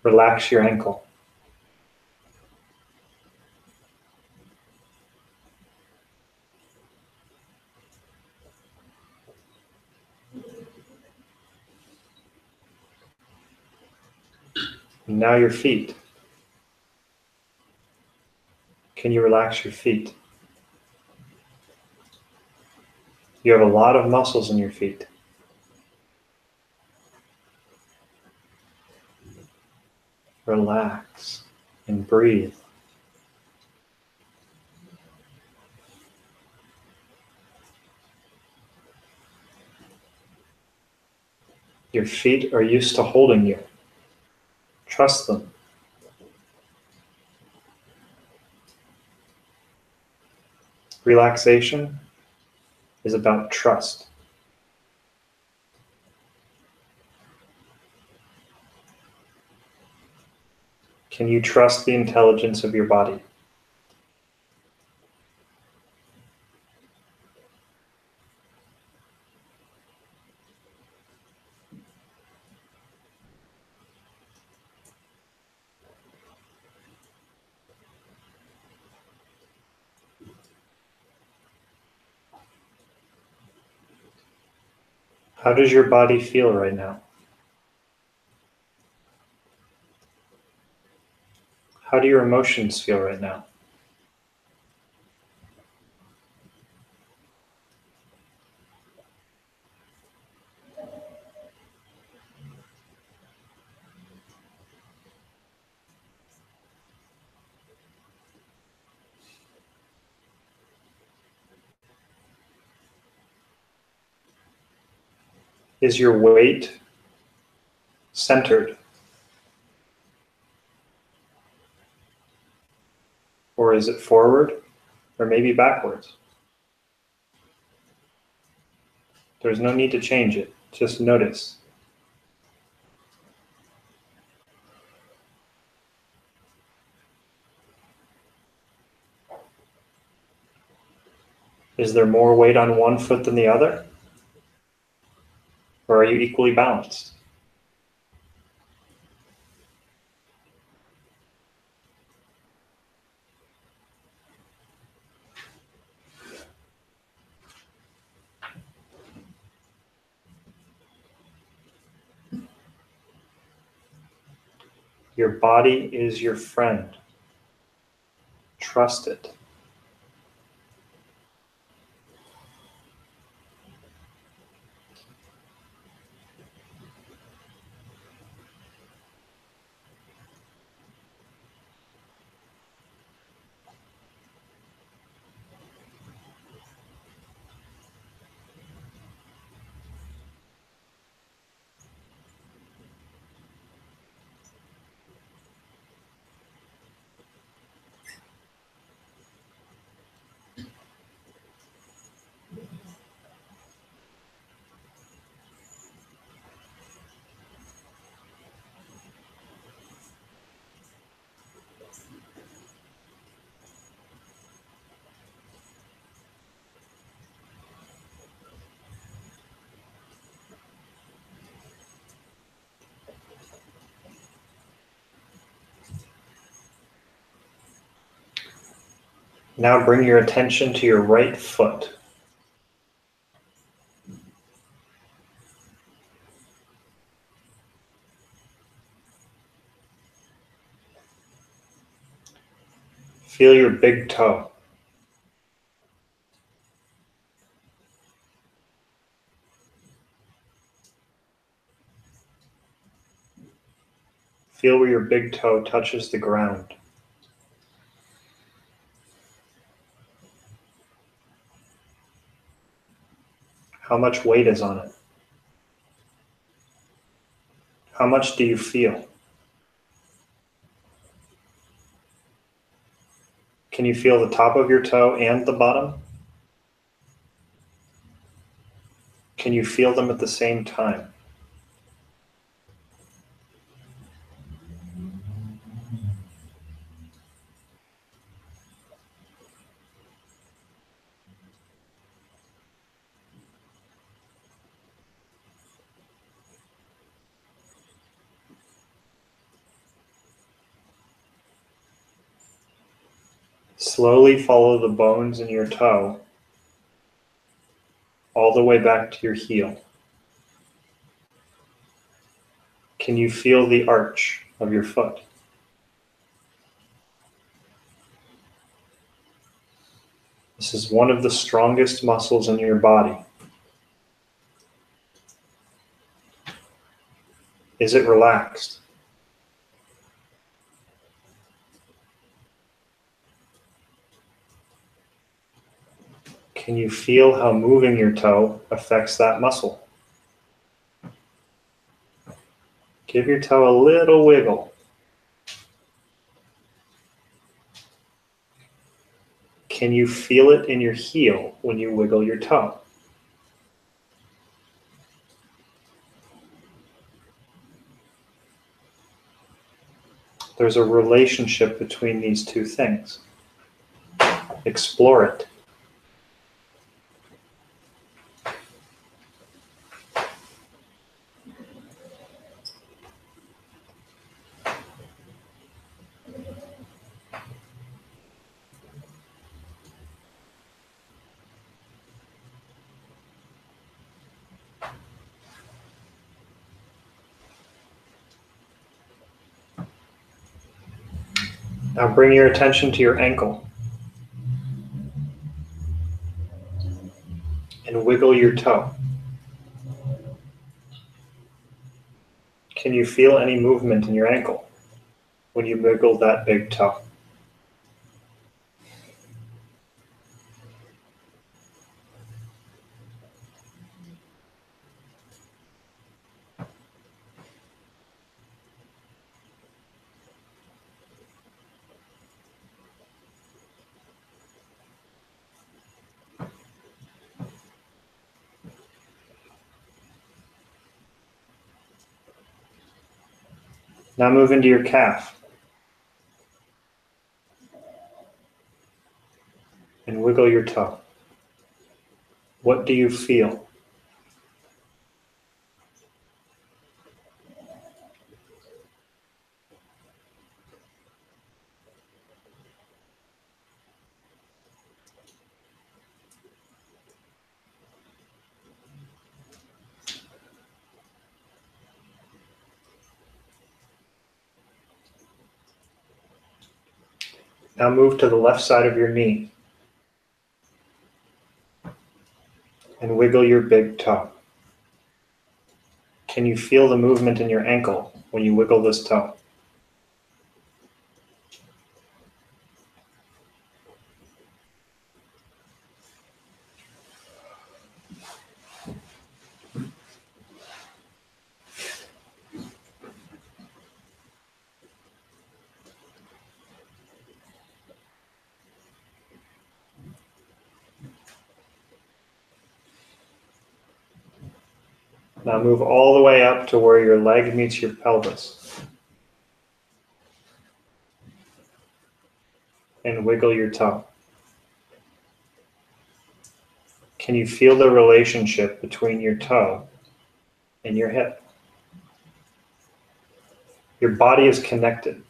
Relax your ankle. And now your feet. Can you relax your feet? You have a lot of muscles in your feet. Relax and breathe. Your feet are used to holding you. Trust them. Relaxation is about trust. Can you trust the intelligence of your body? How does your body feel right now? How do your emotions feel right now? Is your weight centered? Or is it forward? Or maybe backwards? There's no need to change it. Just notice. Is there more weight on one foot than the other? Or are you equally balanced? Your body is your friend. Trust it. Now bring your attention to your right foot. Feel your big toe. Feel where your big toe touches the ground. How much weight is on it? How much do you feel? Can you feel the top of your toe and the bottom? Can you feel them at the same time? Slowly follow the bones in your toe all the way back to your heel. Can you feel the arch of your foot? This is one of the strongest muscles in your body. Is it relaxed? Can you feel how moving your toe affects that muscle? Give your toe a little wiggle. Can you feel it in your heel when you wiggle your toe? There's a relationship between these two things. Explore it. Now bring your attention to your ankle and wiggle your toe. Can you feel any movement in your ankle when you wiggle that big toe? Now move into your calf and wiggle your toe. What do you feel? Now move to the left side of your knee and wiggle your big toe. Can you feel the movement in your ankle when you wiggle this toe? Now move all the way up to where your leg meets your pelvis and wiggle your toe. Can you feel the relationship between your toe and your hip? Your body is connected.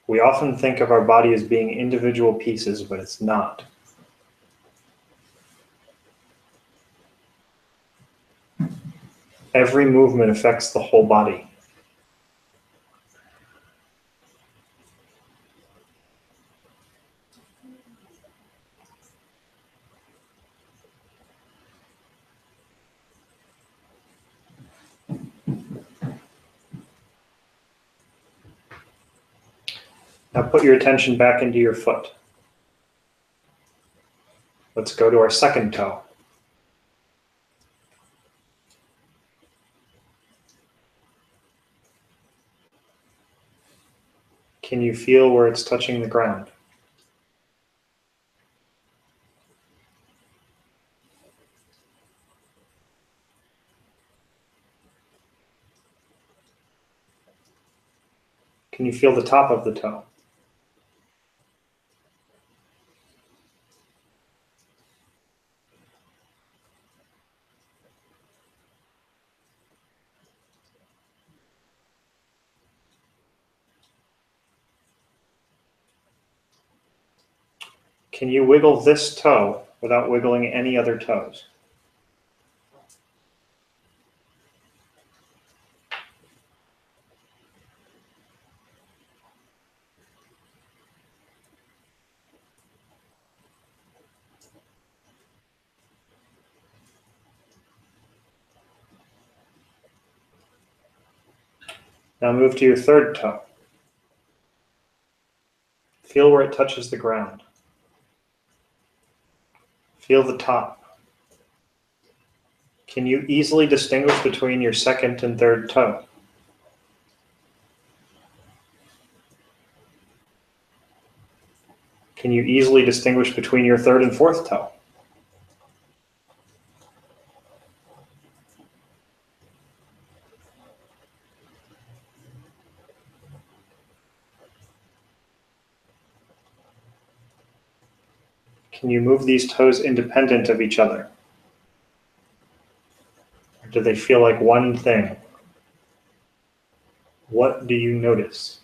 We often think of our body as being individual pieces, but it's not. Every movement affects the whole body. Now put your attention back into your foot. Let's go to our second toe. Can you feel where it's touching the ground? Can you feel the top of the toe? Can you wiggle this toe without wiggling any other toes? Now move to your third toe. Feel where it touches the ground. Feel the top. Can you easily distinguish between your second and third toe? Can you easily distinguish between your third and fourth toe? Can you move these toes independent of each other? Or do they feel like one thing? What do you notice?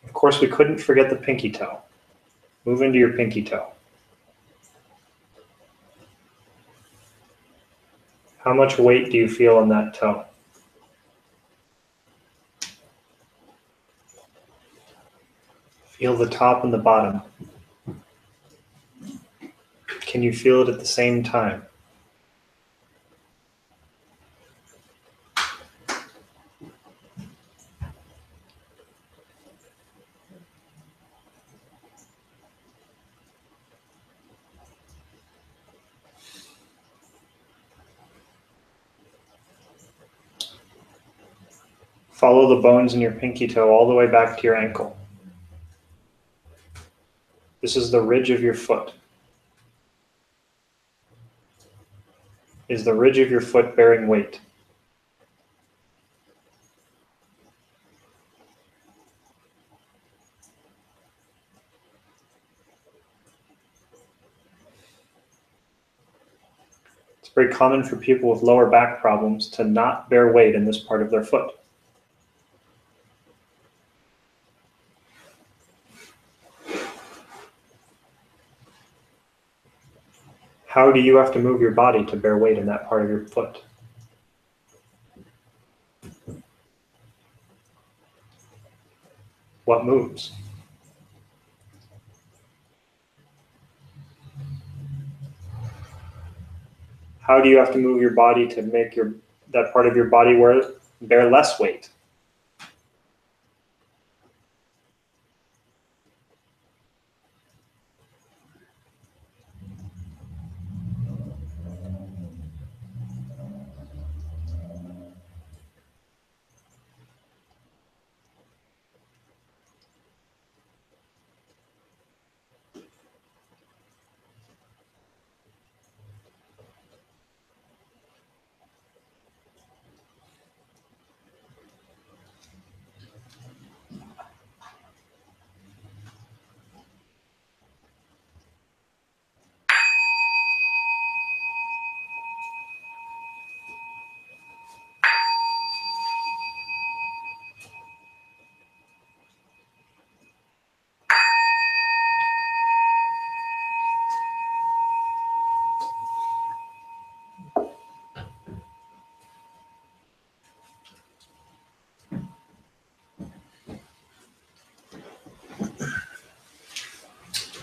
Of course, we couldn't forget the pinky toe. Move into your pinky toe. How much weight do you feel in that toe? Feel the top and the bottom. Can you feel it at the same time? Follow the bones in your pinky toe all the way back to your ankle. This is the ridge of your foot. Is the ridge of your foot bearing weight? It's very common for people with lower back problems to not bear weight in this part of their foot. How do you have to move your body to bear weight in that part of your foot? What moves? How do you have to move your body to make that part of your body bear less weight?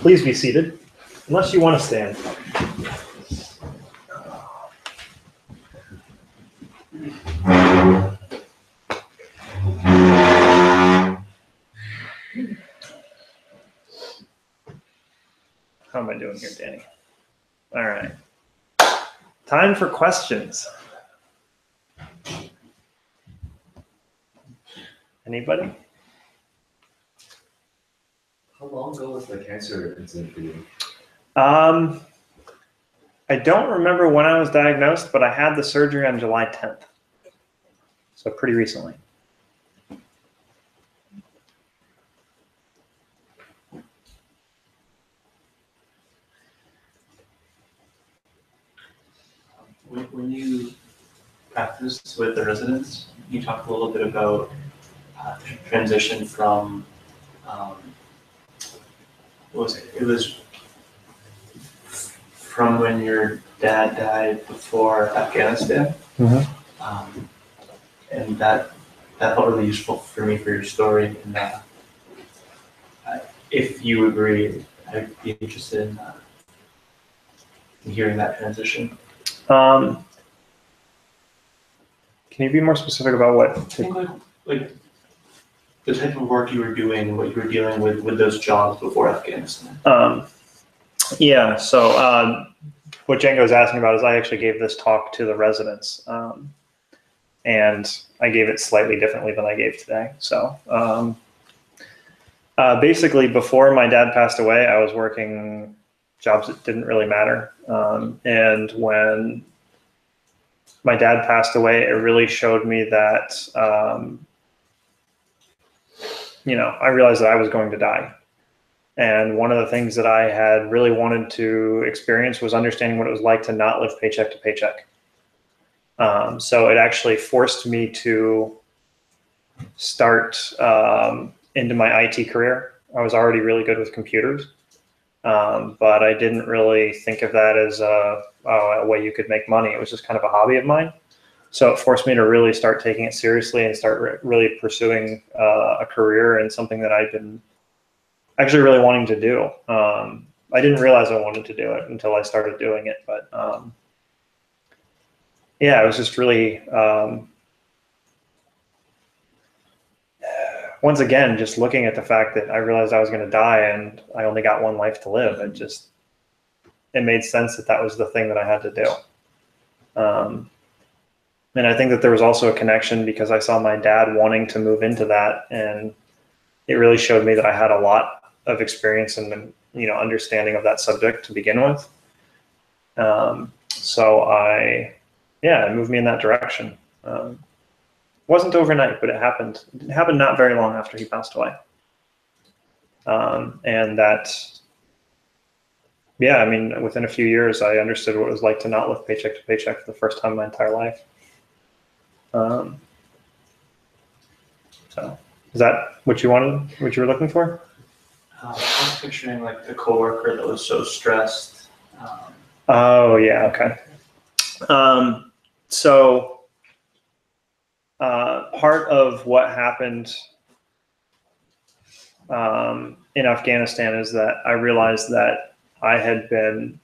Please be seated, unless you want to stand. How am I doing here, Danny? All right. Time for questions. Anybody? How long ago was the cancer incident for you? I don't remember when I was diagnosed, but I had the surgery on July 10th. So pretty recently. When you practiced with the residents, you talked a little bit about transition from, what was it? It was from when your dad died before Afghanistan. Mm-hmm. And that felt really useful for me for your story. And if you agree, I'd be interested in hearing that transition. Can you be more specific about what? I think like the type of work you were doing and what you were dealing with those jobs before Afghanistan. Yeah, so what Django's asking about is I actually gave this talk to the residents, and I gave it slightly differently than I gave today. So basically, before my dad passed away, I was working jobs that didn't really matter. And when my dad passed away, it really showed me that, I realized that I was going to die. And one of the things that I had really wanted to experience was understanding what it was like to not live paycheck to paycheck. So it actually forced me to start into my IT career. I was already really good with computers. But I didn't really think of that as a way you could make money. It was just kind of a hobby of mine. So it forced me to really start taking it seriously and start really pursuing a career in something that I'd been actually really wanting to do. I didn't realize I wanted to do it until I started doing it. But yeah, it was just really, once again, just looking at the fact that I realized I was going to die and I only got one life to live. It made sense that that was the thing that I had to do. And I think that there was also a connection because I saw my dad wanting to move into that, and it really showed me that I had a lot of experience and understanding of that subject to begin with. So it moved me in that direction. Wasn't overnight, but it happened. It happened not very long after he passed away. And that, yeah, I mean, within a few years, I understood what it was like to not live paycheck to paycheck for the first time in my entire life. So is that what you wanted, what you were looking for? I was picturing like the coworker that was so stressed. Oh yeah. Okay. So part of what happened in Afghanistan is that I realized that I had been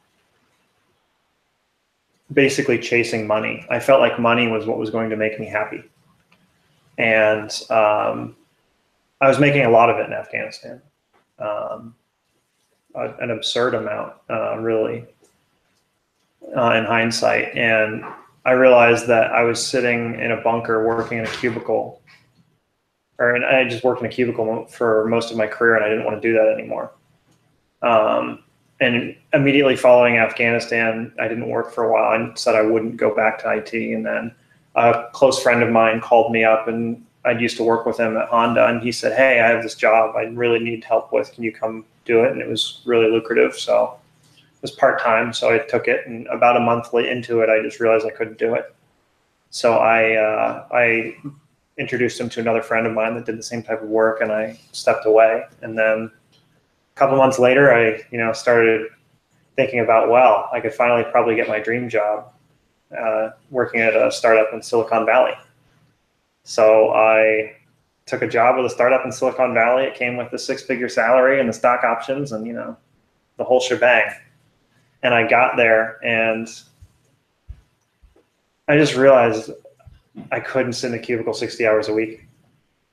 basically chasing money. I felt like money was what was going to make me happy. And I was making a lot of it in Afghanistan. An absurd amount, really, in hindsight. And I realized that I was sitting in a bunker working in a cubicle, and I just worked in a cubicle for most of my career, and I didn't want to do that anymore. And immediately following Afghanistan, I didn't work for a while. I said I wouldn't go back to IT. And then a close friend of mine called me up, and I used to work with him at Honda. And he said, "Hey, I have this job I really need help with. Can you come do it?" And it was really lucrative. So it was part-time. So I took it. And about a month into it, I just realized I couldn't do it. So I introduced him to another friend of mine that did the same type of work, and I stepped away. And then a couple months later, I started thinking about, well, I could finally probably get my dream job working at a startup in Silicon Valley. So I took a job with a startup in Silicon Valley. It came with the 6-figure salary and the stock options and the whole shebang. And I got there, and I just realized I couldn't sit in a cubicle 60 hours a week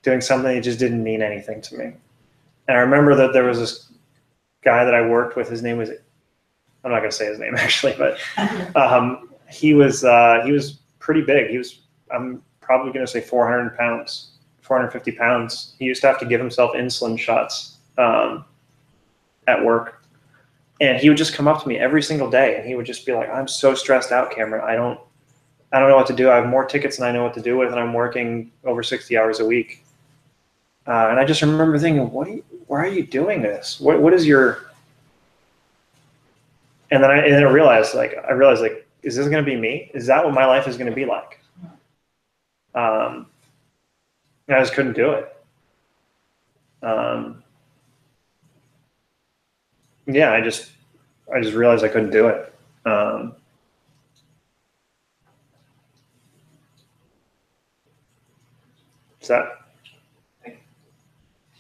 doing something that just didn't mean anything to me. And I remember that there was this guy that I worked with. His name was, I'm not going to say his name actually, but he was pretty big. I'm probably going to say 400 pounds, 450 pounds. He used to have to give himself insulin shots at work. And he would just come up to me every single day, and he would just be like, "I'm so stressed out, Cameron. I don't know what to do. I have more tickets than I know what to do with, and I'm working over 60 hours a week." And I just remember thinking, why are you doing this? What is your? And then I realized, is this going to be me? Is that what my life is going to be like? And I just couldn't do it. Yeah, I just realized I couldn't do it. Is that?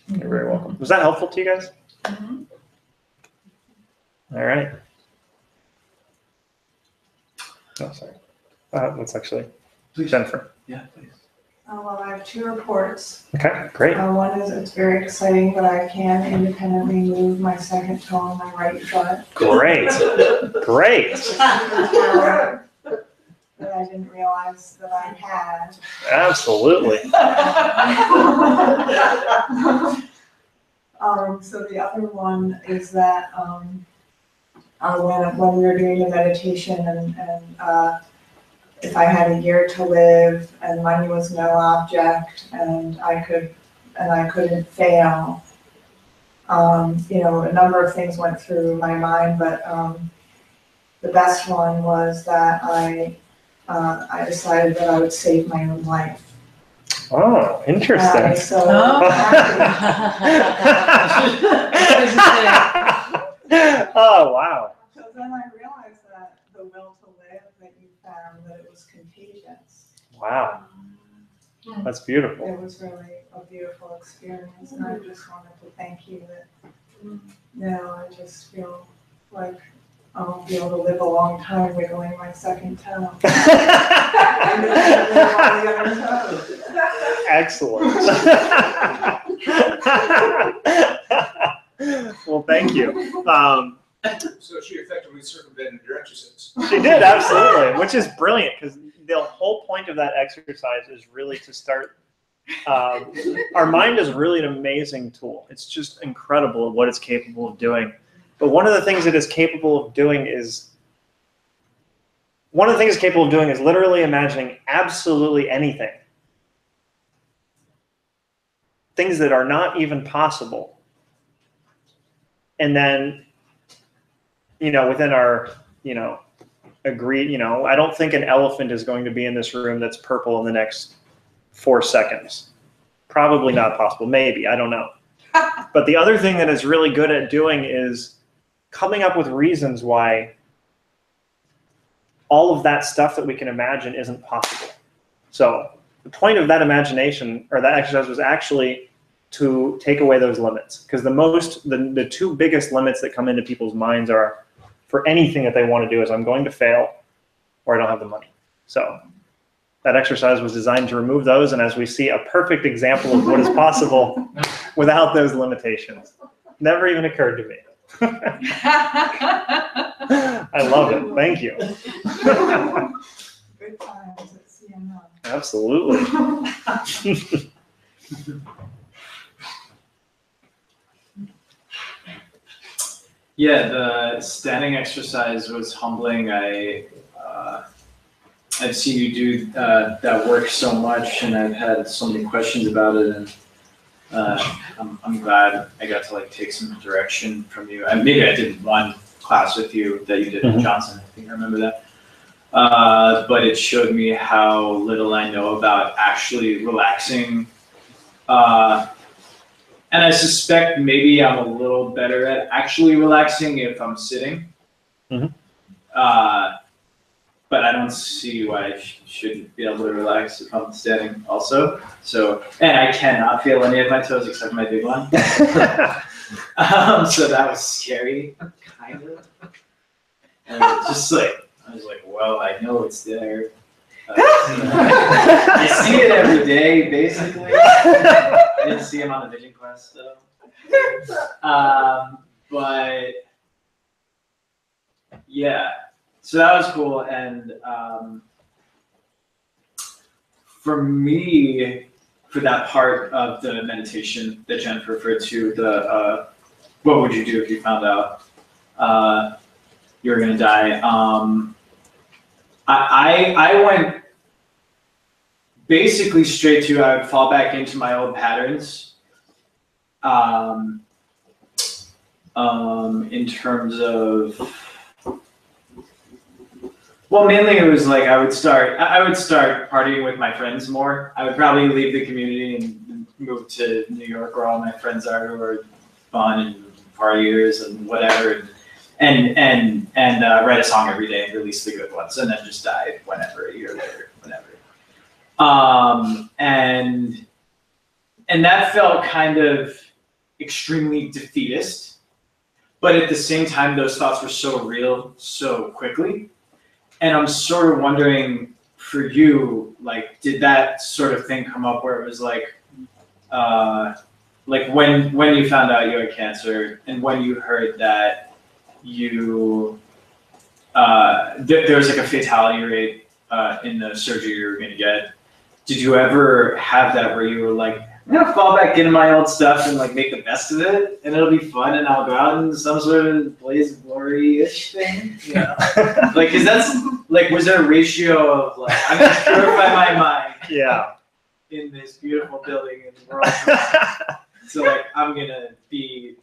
You're very welcome. Was that helpful to you guys? Mm-hmm. All right. Oh, sorry. That's actually Jennifer. Yeah, please. Well, I have 2 reports. Okay, great. One is it's very exciting, but I can independently move my second toe on my right foot. Great. Great. That I didn't realize that I had. Absolutely. So the other one is that when we were doing the meditation and if I had a year to live and money was no object and I couldn't fail, a number of things went through my mind, but the best one was that I decided that I would save my own life. Oh, interesting. So Oh, wow. So then I realized that the will to live that you found, that it was contagious. Wow. That's beautiful. It was really a beautiful experience, and I just wanted to thank you that now I just feel like I'll be able to live a long time wiggling my second toe. Excellent. Well, thank you. So she effectively circumvented your exercise. She did, absolutely, which is brilliant because the whole point of that exercise is really to start. Our mind is really an amazing tool. It's just incredible at what it's capable of doing. But one of the things it is capable of doing is literally imagining absolutely anything. Things that are not even possible. And then, within our, agreed, I don't think an elephant is going to be in this room that's purple in the next 4 seconds. Probably not possible. Maybe, I don't know. But the other thing that it's really good at doing is coming up with reasons why all of that stuff that we can imagine isn't possible. So the point of that imagination or that exercise was actually to take away those limits, because the two biggest limits that come into people's minds are for anything that they want to do is I'm going to fail or I don't have the money. So that exercise was designed to remove those, and as we see, a perfect example of what is possible without those limitations. Never even occurred to me. I love it. Thank you. Good times at CNO. Absolutely. Yeah, the standing exercise was humbling. I've seen you do that work so much, and I've had so many questions about it, and I'm glad I got to take some direction from you. And maybe I did one class with you that you did in Johnson. I think I remember that. But it showed me how little I know about actually relaxing. And I suspect maybe I'm a little better at actually relaxing if I'm sitting. But I don't see why I shouldn't be able to relax if I'm standing also. So, and I cannot feel any of my toes except my big one. So that was scary, kind of. And I was like, well, I know it's there. I see it every day, basically. I didn't see him on the vision quest, though. But yeah, so that was cool. And for me, for that part of the meditation that Jennifer referred to, the what would you do if you found out you were gonna die? I went basically straight to, I would fall back into my old patterns. In terms of, well, mainly it was I would start partying with my friends more. I would probably leave the community and move to New York, where all my friends are, who are fun and partiers and whatever, and write a song every day and release the good ones, and then just die whenever, a year later, whenever. And that felt kind of extremely defeatist, but at the same time, those thoughts were so real so quickly. And I'm sort of wondering for you, did that sort of thing come up where it was when you found out you had cancer and when you heard that you, there was a fatality rate in the surgery you were gonna get. Did you ever have that where you were I'm gonna fall back into my old stuff and make the best of it, and it'll be fun, and I'll go out in some sort of blaze of glory-ish thing? Cause that's was there a ratio of I'm gonna purify my mind in this beautiful building in the world, so I'm gonna be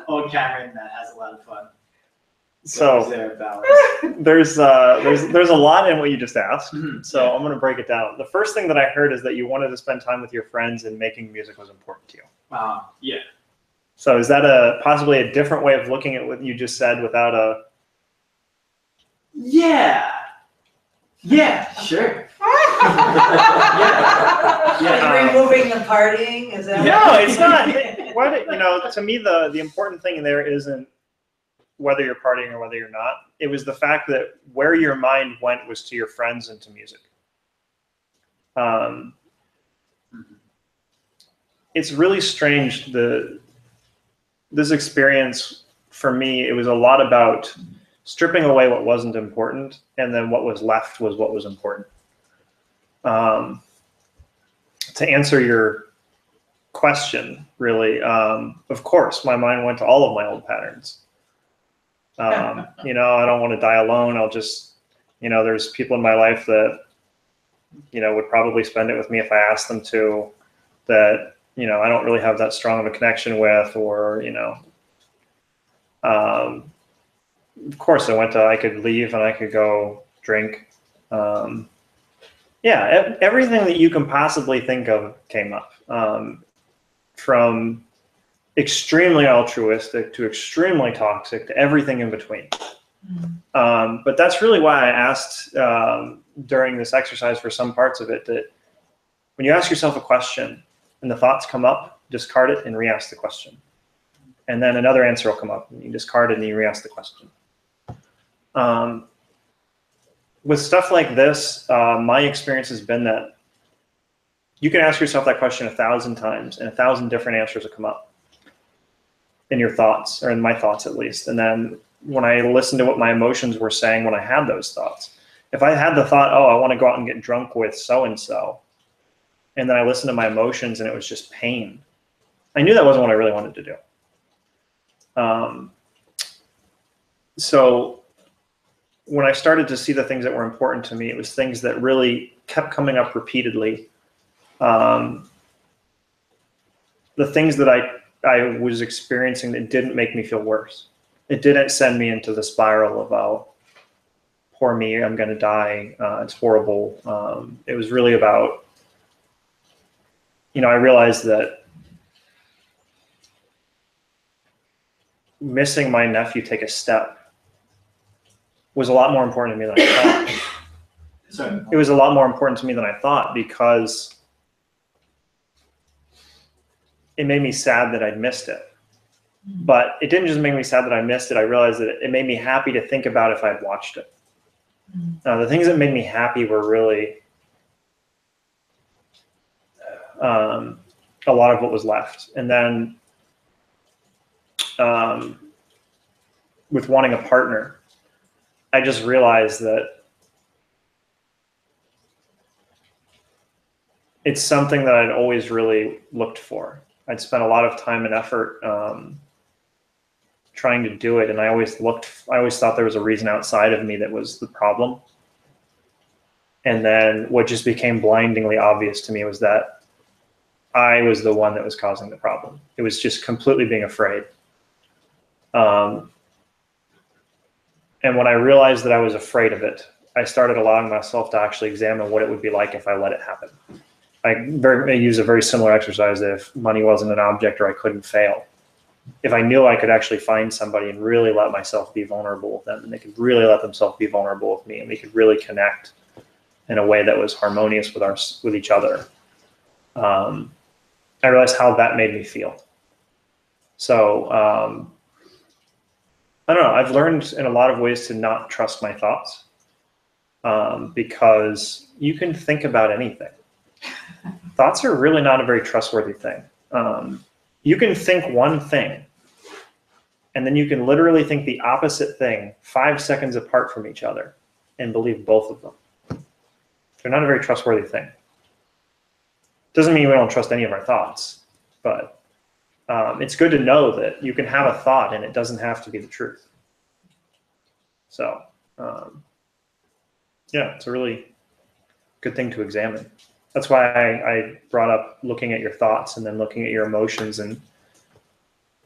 old Cameron that has a lot of fun. So there's a lot in what you just asked. So I'm going to break it down. The first thing that I heard is that you wanted to spend time with your friends and making music was important to you. Yeah. So is that possibly a different way of looking at what you just said without a? Yeah. Yeah, sure. Yeah. Removing the partying, is that? No, it's not. To me, the important thing there isn't whether you're partying or whether you're not. It was the fact that where your mind went was to your friends and to music. It's really strange. This experience for me, it was a lot about stripping away what wasn't important, and then what was left was what was important. To answer your question, really, of course, my mind went to all of my old patterns. I don't want to die alone. I'll just, there's people in my life that, would probably spend it with me if I asked them to, that, I don't really have that strong of a connection with, or, of course I could leave and I could go drink. Everything that you can possibly think of came up, from extremely altruistic to extremely toxic to everything in between. But that's really why I asked during this exercise for some parts of it, that when you ask yourself a question and the thoughts come up, discard it and re-ask the question. And then another answer will come up and you discard it and you re-ask the question. With stuff like this, my experience has been that you can ask yourself that question 1,000 times and 1,000 different answers will come up in your thoughts, or in my thoughts at least. And then when I listened to what my emotions were saying when I had those thoughts, if I had the thought, oh, I want to go out and get drunk with so-and-so, and then I listened to my emotions and it was just pain, I knew that wasn't what I really wanted to do. So when I started to see the things that were important to me, it was things that really kept coming up repeatedly. The things that I was experiencing that didn't make me feel worse. It didn't send me into the spiral of, oh, poor me, I'm going to die. It's horrible. It was really about, I realized that missing my nephew take a step was a lot more important to me than I thought. Sorry. It was a lot more important to me than I thought, because it made me sad that I'd missed it. But it didn't just make me sad that I missed it. I realized that it made me happy to think about if I'd watched it. The things that made me happy were really a lot of what was left. And then with wanting a partner, I just realized that it's something that I'd always really looked for. I'd spent a lot of time and effort trying to do it, and I always thought there was a reason outside of me that was the problem. And then what just became blindingly obvious to me was that I was the one that was causing the problem. It was just completely being afraid. And when I realized that I was afraid of it, I started allowing myself to actually examine what it would be like if I let it happen. I use a very similar exercise if money wasn't an object or I couldn't fail. If I knew I could actually find somebody and really let myself be vulnerable with them, and they could really let themselves be vulnerable with me, and we could really connect in a way that was harmonious with each other, I realized how that made me feel. So I don't know, I've learned in a lot of ways to not trust my thoughts, because you can think about anything. Thoughts are really not a very trustworthy thing. You can think one thing, and then you can literally think the opposite thing 5 seconds apart from each other and believe both of them. They're not a very trustworthy thing. Doesn't mean we don't trust any of our thoughts, but it's good to know that you can have a thought and it doesn't have to be the truth. So yeah, it's a really good thing to examine. That's why I brought up looking at your thoughts and then looking at your emotions, and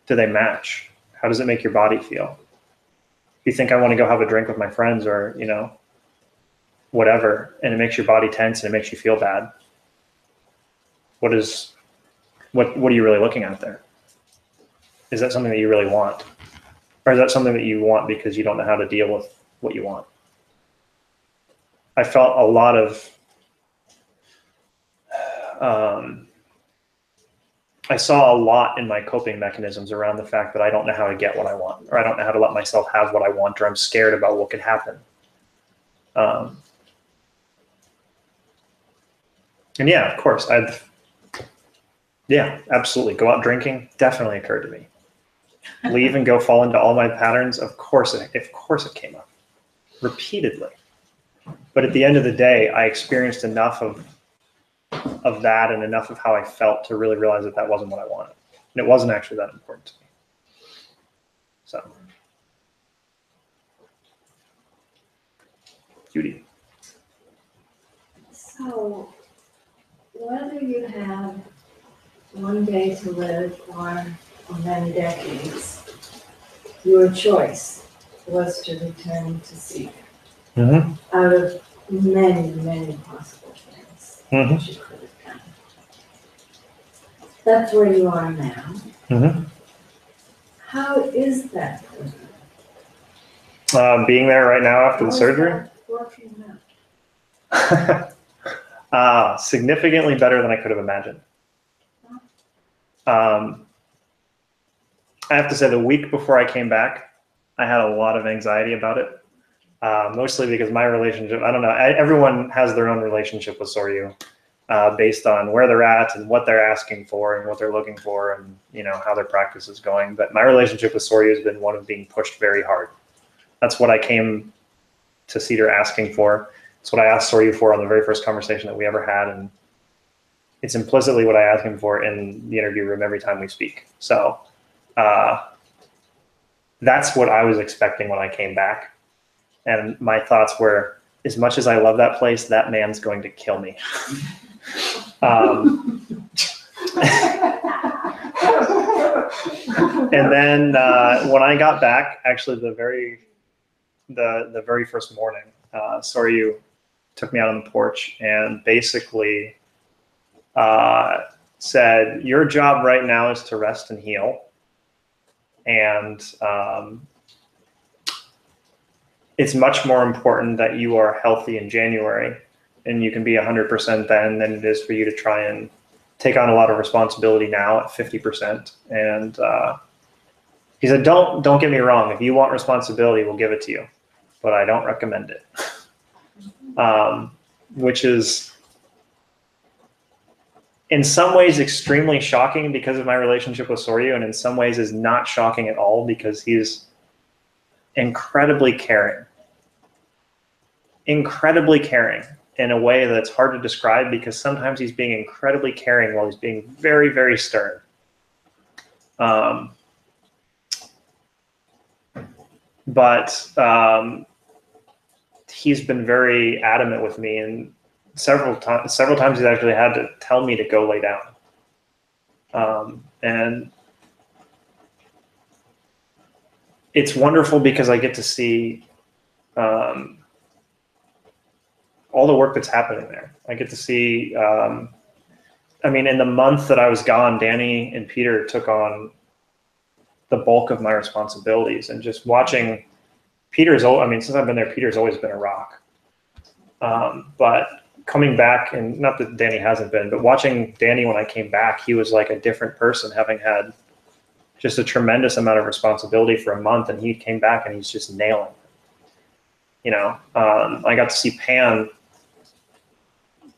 do they match? How does it make your body feel? If you think I want to go have a drink with my friends, or, whatever, and it makes your body tense and it makes you feel bad, what are you really looking at there? is that something that you really want? Or is that something that you want because you don't know how to deal with what you want? I felt a lot of, I saw a lot in my coping mechanisms around the fact that I don't know how to get what I want, or I don't know how to let myself have what I want, or I'm scared about what could happen. And yeah, of course, yeah, absolutely. Go out drinking definitely occurred to me. Leave and go fall into all my patterns. Of course it came up repeatedly. But at the end of the day, I experienced enough of that and enough of how I felt to really realize that that wasn't what I wanted. And it wasn't actually that important to me. So, Judy. So, whether you have one day to live or many decades, your choice was to return to Cedar. Mm-hmm. Out of many, many possible things that you could have done. That's where you are now. Mm-hmm. How is that for you? Being there right now after How the is surgery? that working out? Significantly better than I could have imagined. I have to say, the week before I came back, I had a lot of anxiety about it. Mostly because my relationship, I don't know, everyone has their own relationship with Soryu based on where they're at and what they're asking for and what they're looking for and, you know, how their practice is going. But my relationship with Soryu has been one of being pushed very hard. That's what I came to Cedar asking for. It's what I asked Soryu for on the very first conversation that we ever had. And it's implicitly what I ask him for in the interview room every time we speak. So that's what I was expecting when I came back. And my thoughts were, as much as I love that place, that man's going to kill me. And then when I got back, actually the very first morning, Soryu took me out on the porch and basically said, your job right now is to rest and heal. And it's much more important that you are healthy in January and you can be 100% then than it is for you to try and take on a lot of responsibility now at 50%. And he said, don't get me wrong. If you want responsibility, we'll give it to you, but I don't recommend it. Which is in some ways extremely shocking because of my relationship with Soryu, and in some ways is not shocking at all because he's incredibly caring in a way that's hard to describe, because sometimes he's being incredibly caring while he's being very, very stern. But he's been very adamant with me, and several times he's actually had to tell me to go lay down. And it's wonderful because I get to see all the work that's happening there. I get to see, I mean, in the month that I was gone, Danny and Peter took on the bulk of my responsibilities, and just watching Peter's, I mean, since I've been there, Peter's always been a rock. But coming back, and not that Danny hasn't been, but watching Danny when I came back, he was like a different person, having had just a tremendous amount of responsibility for a month, and he came back and he's just nailing it. You know, I got to see Pan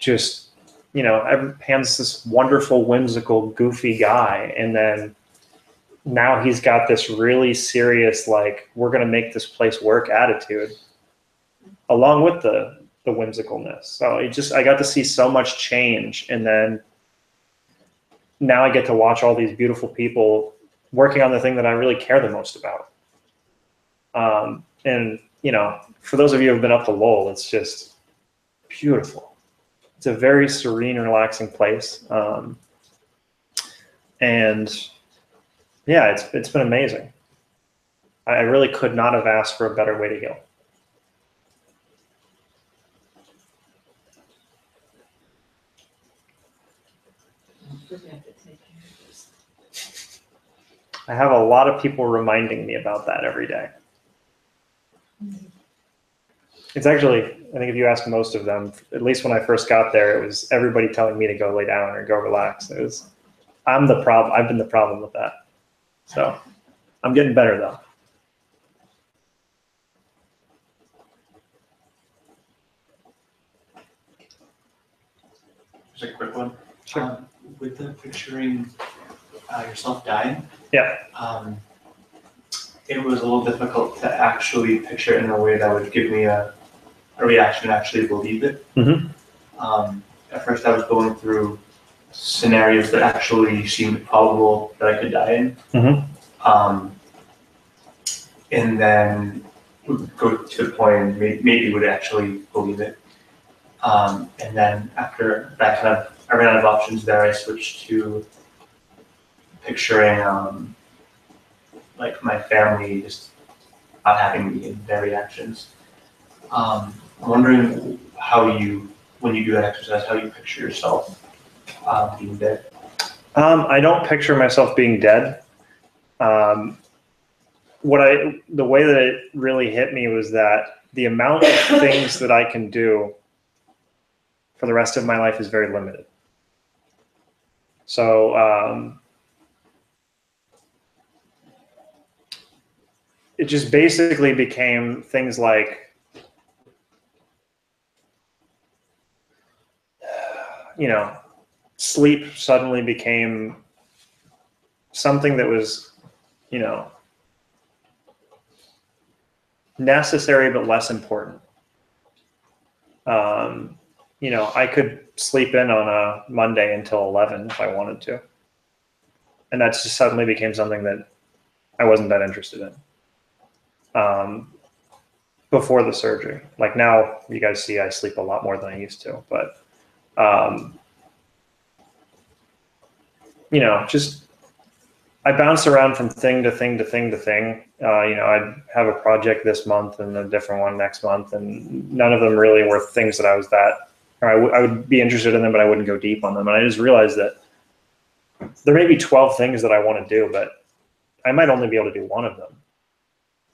just, you know, Pan's this wonderful, whimsical, goofy guy, and then now he's got this really serious, like, we're going to make this place work attitude, along with the whimsicalness. So I got to see so much change, and then now I get to watch all these beautiful people working on the thing that I really care the most about. And, you know, for those of you who have been up to Lowell, it's just beautiful. It's a very serene, relaxing place. And yeah, it's been amazing. I really could not have asked for a better way to heal. I have a lot of people reminding me about that every day. It's actually, I think if you ask most of them, at least when I first got there, it was everybody telling me to go lay down or go relax. I'm the problem. I've been the problem with that. So I'm getting better though. Just a quick one. Sure. With the picturing yourself dying. Yeah. It was a little difficult to actually picture it in a way that would give me a reaction to actually believe it. Mhm. At first I was going through scenarios that actually seemed probable that I could die in. Mhm. And then would go to the point and maybe would actually believe it. And then after that I ran out of options there, I switched to picturing like my family just not having me in their reactions. I'm wondering when you do that exercise, how you picture yourself being dead. I don't picture myself being dead. The way that it really hit me was that the amount of things that I can do for the rest of my life is very limited. So it just basically became things like, sleep suddenly became something that was, necessary but less important. I could sleep in on a Monday until 11 if I wanted to. And that just suddenly became something that I wasn't that interested in. Before the surgery. Like now, you guys see I sleep a lot more than I used to, but just I bounce around from thing to thing to thing to thing. I'd have a project this month and a different one next month, and none of them really were things that I was I would be interested in them, but I wouldn't go deep on them. And I just realized that there may be 12 things that I want to do, but I might only be able to do one of them.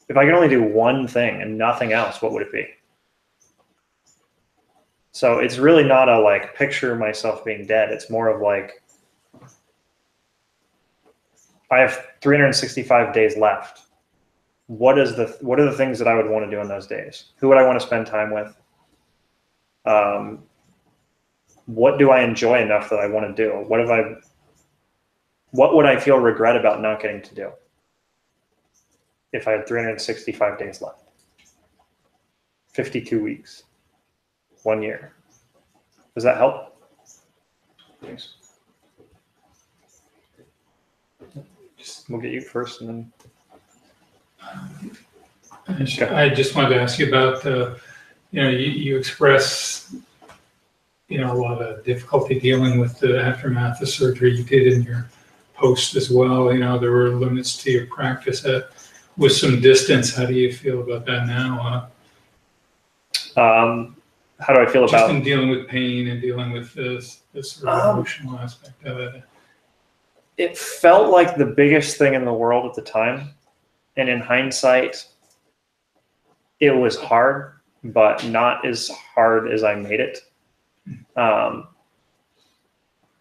If I could only do one thing and nothing else, what would it be? So it's really not a like picture myself being dead. It's more of like, I have 365 days left. What are the things that I would want to do in those days? Who would I want to spend time with? What do I enjoy enough that I want to do? What would I feel regret about not getting to do if I had 365 days left? 52 weeks, 1 year. Does that help? Thanks. We'll get you first, and then. I just wanted to ask you about, you express, a lot of difficulty dealing with the aftermath of surgery. You did in your post as well. There were limits to your practice with some distance. How do you feel about that now? How do I feel just about in dealing with pain and dealing with this sort of emotional aspect of it? It felt like the biggest thing in the world at the time. And in hindsight, it was hard, but not as hard as I made it.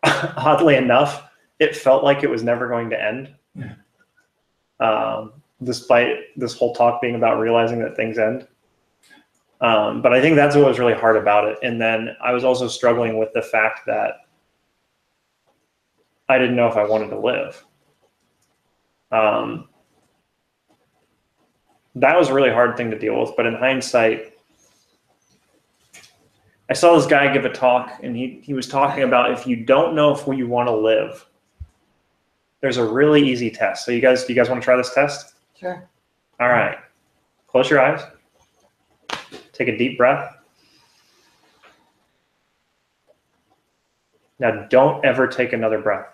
Oddly enough, it felt like it was never going to end. Despite this whole talk being about realizing that things end. But I think that's what was really hard about it. And then I was also struggling with the fact that I didn't know if I wanted to live. That was a really hard thing to deal with. But in hindsight, I saw this guy give a talk, and he was talking about if you don't know if you want to live, there's a really easy test. So do you guys want to try this test? Sure. All right. Close your eyes. Take a deep breath. Now don't ever take another breath.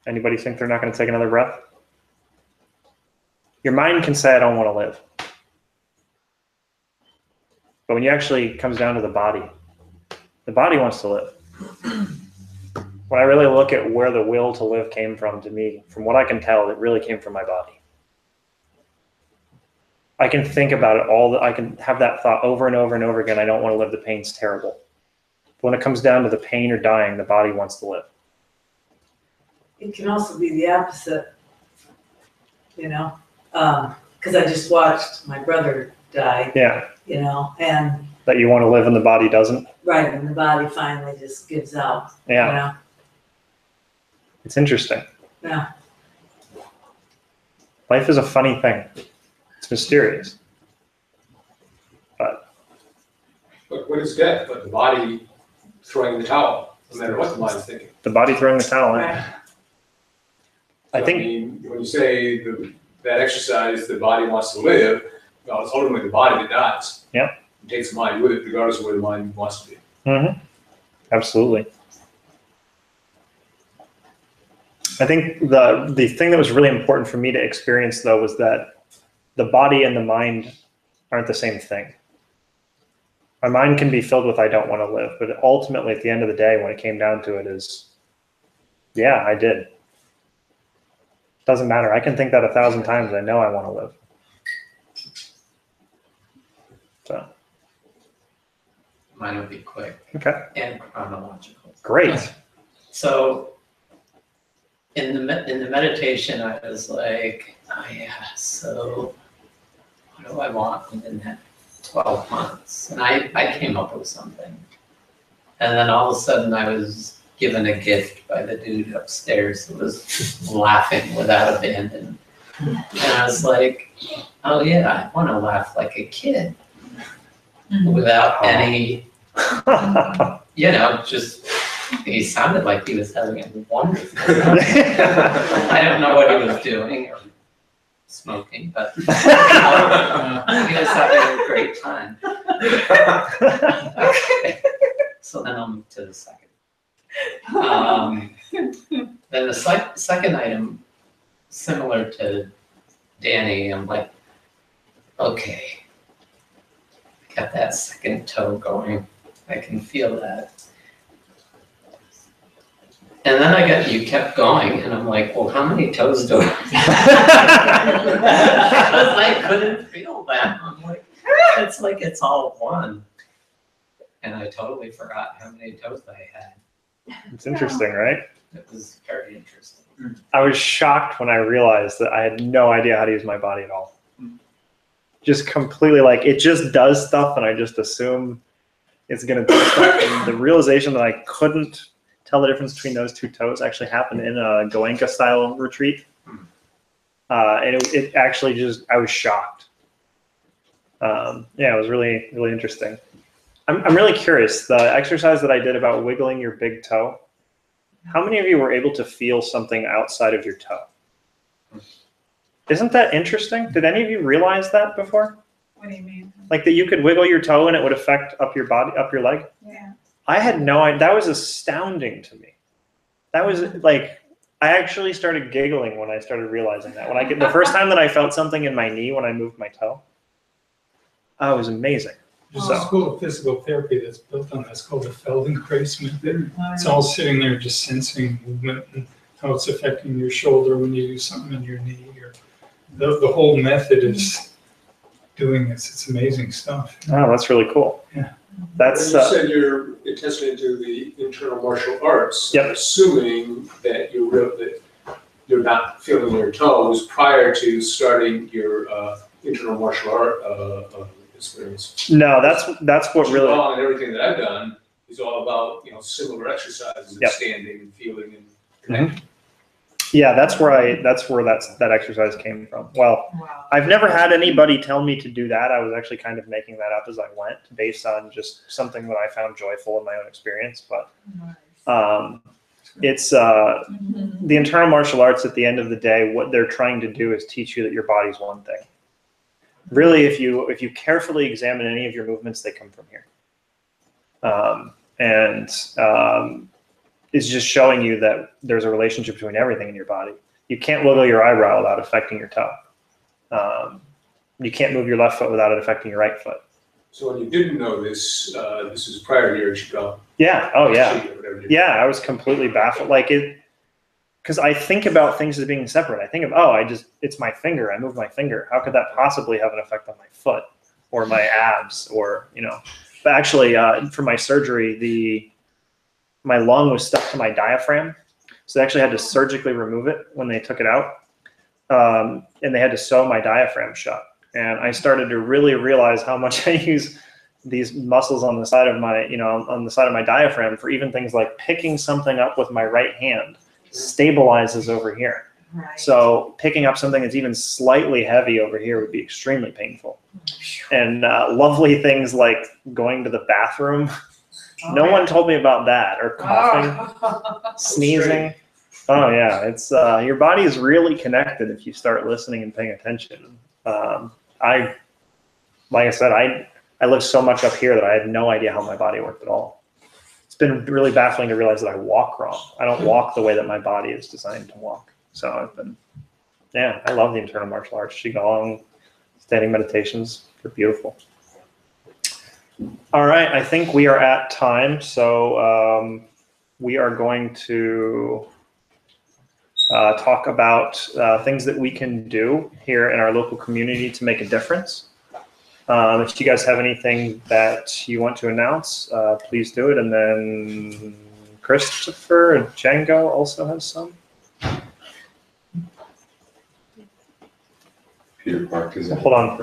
Anybody think they're not going to take another breath? Your mind can say, I don't want to live. But when you actually comes down to the body wants to live. When I really look at where the will to live came from, to me, from what I can tell, it really came from my body. I can think about it I can have that thought over and over and over again. I don't want to live. The pain's terrible. But when it comes down to the pain or dying, the body wants to live. It can also be the opposite, because I just watched my brother die, Yeah. And That you want to live and the body doesn't. right, and the body finally just gives out, Yeah. It's interesting. Yeah. Life is a funny thing. It's mysterious. But what is death but the body throwing the towel, no matter what the mind is thinking? The body throwing the towel in. Right. I think mean, when you say that exercise, the body wants to live, well, it's ultimately the body that dies. Yeah. It takes the mind with it, regardless of where the mind wants to be. Mm-hmm. Absolutely. I think the thing that was really important for me to experience, though, was that the body and the mind aren't the same thing. My mind can be filled with I don't want to live, but ultimately at the end of the day, when it came down to it, is, yeah, I did. Doesn't matter. I can think that 1,000 times. I know I want to live. So. Mine will be quick. Okay. And chronological. Great. So in the meditation, I was like, oh yeah, so what do I want within that 12 months? And I came up with something. And then all of a sudden I was given a gift by the dude upstairs who was laughing without abandon. And I was like, oh yeah, I want to laugh like a kid without any, just, he sounded like he was having a wonderful time. I don't know what he was doing or smoking, but he was having a great time. Okay. So then I'll move to the second. Then the second item, similar to Danny, I'm like, okay, got that second toe going. I can feel that. And then you kept going, and I'm like, well, how many toes do I because I couldn't feel that. I'm like, it's like it's all one. And I totally forgot how many toes I had. It's interesting, right? It was very interesting. I was shocked when I realized that I had no idea how to use my body at all. Just completely like, it just does stuff and I just assume it's going to do stuff. And the realization that I couldn't tell the difference between those two toes actually happened in a Goenka style retreat. And it actually just, I was shocked. Yeah, it was really, really interesting. I'm really curious, the exercise that I did about wiggling your big toe, how many of you were able to feel something outside of your toe? Isn't that interesting? Did any of you realize that before? What do you mean? Like that you could wiggle your toe and it would affect up your body, up your leg? Yeah. I had no idea. That was astounding to me. That was like, I actually started giggling when I started realizing that. When the first time that I felt something in my knee when I moved my toe, it was amazing. There's a school of physical therapy that's built on that's called the Feldenkrais method. It's all sitting there just sensing movement and how it's affecting your shoulder when you do something in your knee. Or the whole method is doing this. It's amazing stuff. Oh, that's really cool. Yeah. That's you said you're testing into the internal martial arts. Yep. Assuming that you're not feeling your toes prior to starting your internal martial art experience. No, that's what really. And everything that I've done is all about similar exercises of standing and feeling and connecting. Yeah, that's where that exercise came from. Well, Wow. I've never had anybody tell me to do that. I was actually kind of making that up as I went, based on just something that I found joyful in my own experience. But it's the internal martial arts. At the end of the day, what they're trying to do is teach you that your body's one thing. Really, if you carefully examine any of your movements, they come from here. is just showing you that there's a relationship between everything in your body. You can't wiggle your eyebrow without affecting your toe. You can't move your left foot without it affecting your right foot. So when you didn't know this, this was prior to your Qigong. Yeah. Oh, yeah. Whatever you- Yeah. I was completely baffled. Like it, because I think about things as being separate. I think of, oh, it's my finger. I move my finger. How could that possibly have an effect on my foot or my abs or, you know? But actually, for my surgery, my lung was stuck to my diaphragm. So they actually had to surgically remove it when they took it out. And they had to sew my diaphragm shut. And I started to really realize how much I use these muscles on the side of my, on the side of my diaphragm for even things like picking something up with my right hand stabilizes over here. Right. So picking up something that's even slightly heavy over here would be extremely painful. And lovely things like going to the bathroom. No one told me about that, or coughing, sneezing. Oh yeah, it's your body is really connected if you start listening and paying attention. Like I said, I live so much up here that I had no idea how my body worked at all. It's been really baffling to realize that I walk wrong. I don't walk the way that my body is designed to walk. So I've been, yeah, I love the internal martial arts. Qigong, standing meditations, they're beautiful. All right, I think we are at time. So we are going to talk about things that we can do here in our local community to make a difference. If you guys have anything that you want to announce, please do it. And then Christopher and Django also has some. Peter Park is. Hold on.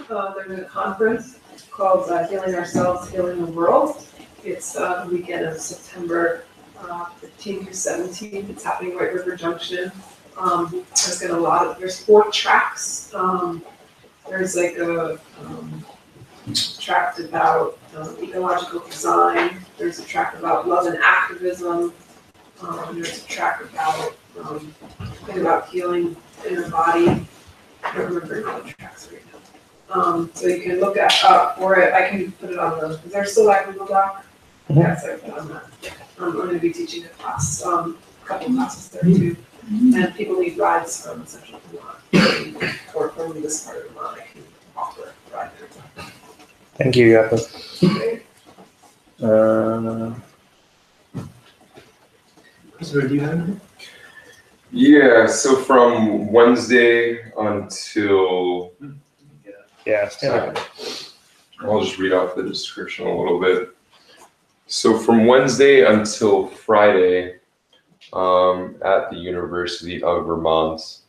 There's a conference called Healing Ourselves, Healing the World. It's the weekend of September 15th through 17th. It's happening White River Junction. There's 4 tracks. There's like a track about ecological design. There's a track about love and activism. There's a track about healing inner body. I don't remember all the tracks right now. So you can look up for it. I can put it on the. Is there still that Google Doc? Mm-hmm. Yes, I put on that. I'm going to be teaching a class, a couple classes there too. And people need rides from Central Vermont or from this part of Vermont. I can offer a ride there. Thank you, Yapa. Christopher, do you have anything? Yeah, so from Wednesday until, Yeah. sorry, I'll just read off the description a little bit. So from Wednesday until Friday, at the University of Vermont,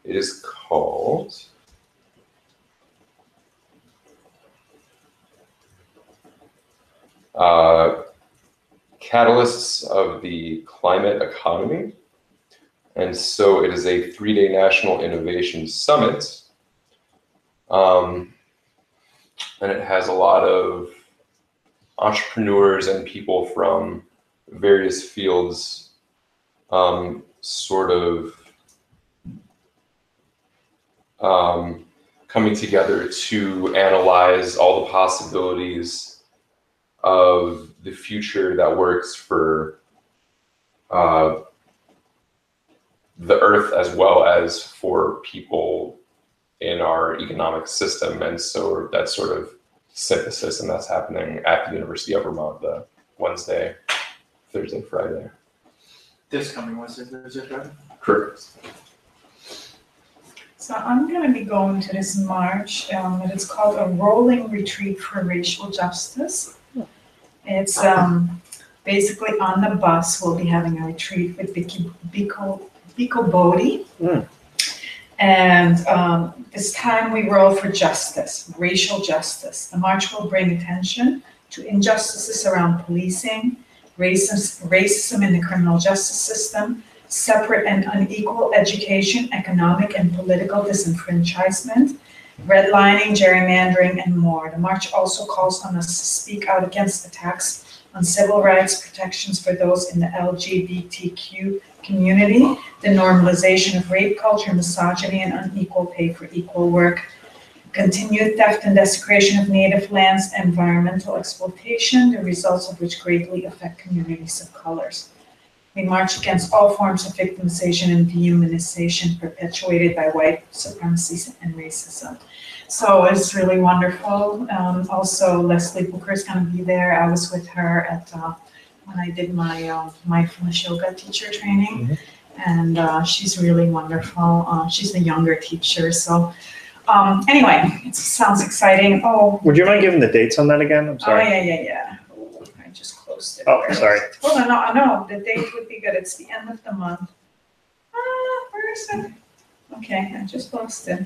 it is called Catalysts of the Climate Economy. And so it is a 3-day National Innovation Summit. And it has a lot of entrepreneurs and people from various fields coming together to analyze all the possibilities of the future that works for the earth as well as for people in our economic system. And so that's sort of synthesis, and that's happening at the University of Vermont the Wednesday, Thursday, Friday. This coming Wednesday, Thursday, Friday? Correct. So I'm going to be going to this march, and it's called a Rolling Retreat for Racial Justice. It's basically on the bus. We'll be having a retreat with Biko Bodhi. And this time we roll for justice, racial justice. The march will bring attention to injustices around policing, racism in the criminal justice system, separate and unequal education, economic and political disenfranchisement, redlining, gerrymandering, and more. The march also calls on us to speak out against attacks on civil rights, protections for those in the LGBTQ community, the normalization of rape culture, misogyny, and unequal pay for equal work. continued theft and desecration of native lands, environmental exploitation, the results of which greatly affect communities of colors. We march against all forms of victimization and dehumanization perpetuated by white supremacy and racism. So it's really wonderful. Also, Leslie Booker is going to be there. I was with her at when I did my mindfulness yoga teacher training, and she's really wonderful. She's a younger teacher, so anyway, it sounds exciting. Oh, Would you mind giving the dates on that again? I'm oh sorry. yeah. Oh, I just closed it. Oh, sorry. Hold on, no, the date would be good. It's the end of the month. Where is it? Okay, I just lost it.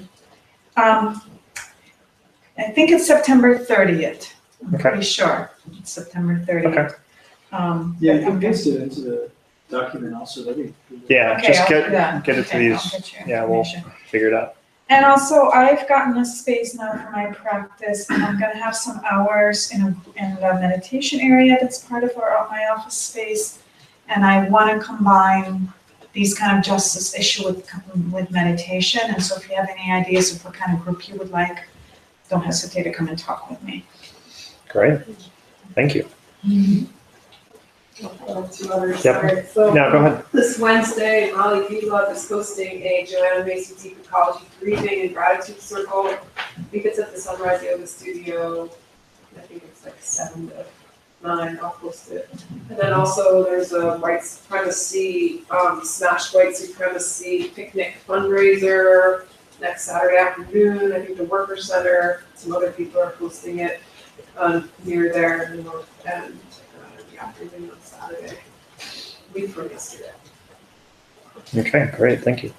I think it's September 30th. I'm Okay. pretty sure it's September 30th. Okay. Yeah, you can paste it into the document also, that'd be. Yeah, Okay, just I'll do that. get it to Okay, I'll these. get your Yeah, we'll information. figure it out. And also, I've gotten a space now for my practice, and I'm gonna have some hours in the meditation area that's part of my office space. And I wanna combine these kind of justice issue with meditation. And so if you have any ideas of what kind of group you would like, don't hesitate to come and talk with me. Great. Thank you. Two others, Yep. sorry. So, No, go ahead. This Wednesday, Molly Beelove is hosting a Joanna Macy Deep Ecology Grieving and Gratitude Circle. I think it's at the Sunrise Yoga Studio. I think it's like 7 to 9, I'll post it. And then also there's a white supremacy, Smashed White Supremacy picnic fundraiser next Saturday afternoon. I think the Worker Center, some other people are hosting it near there in the north end. Afternoon on Saturday, week from yesterday. Okay, great. Thank you.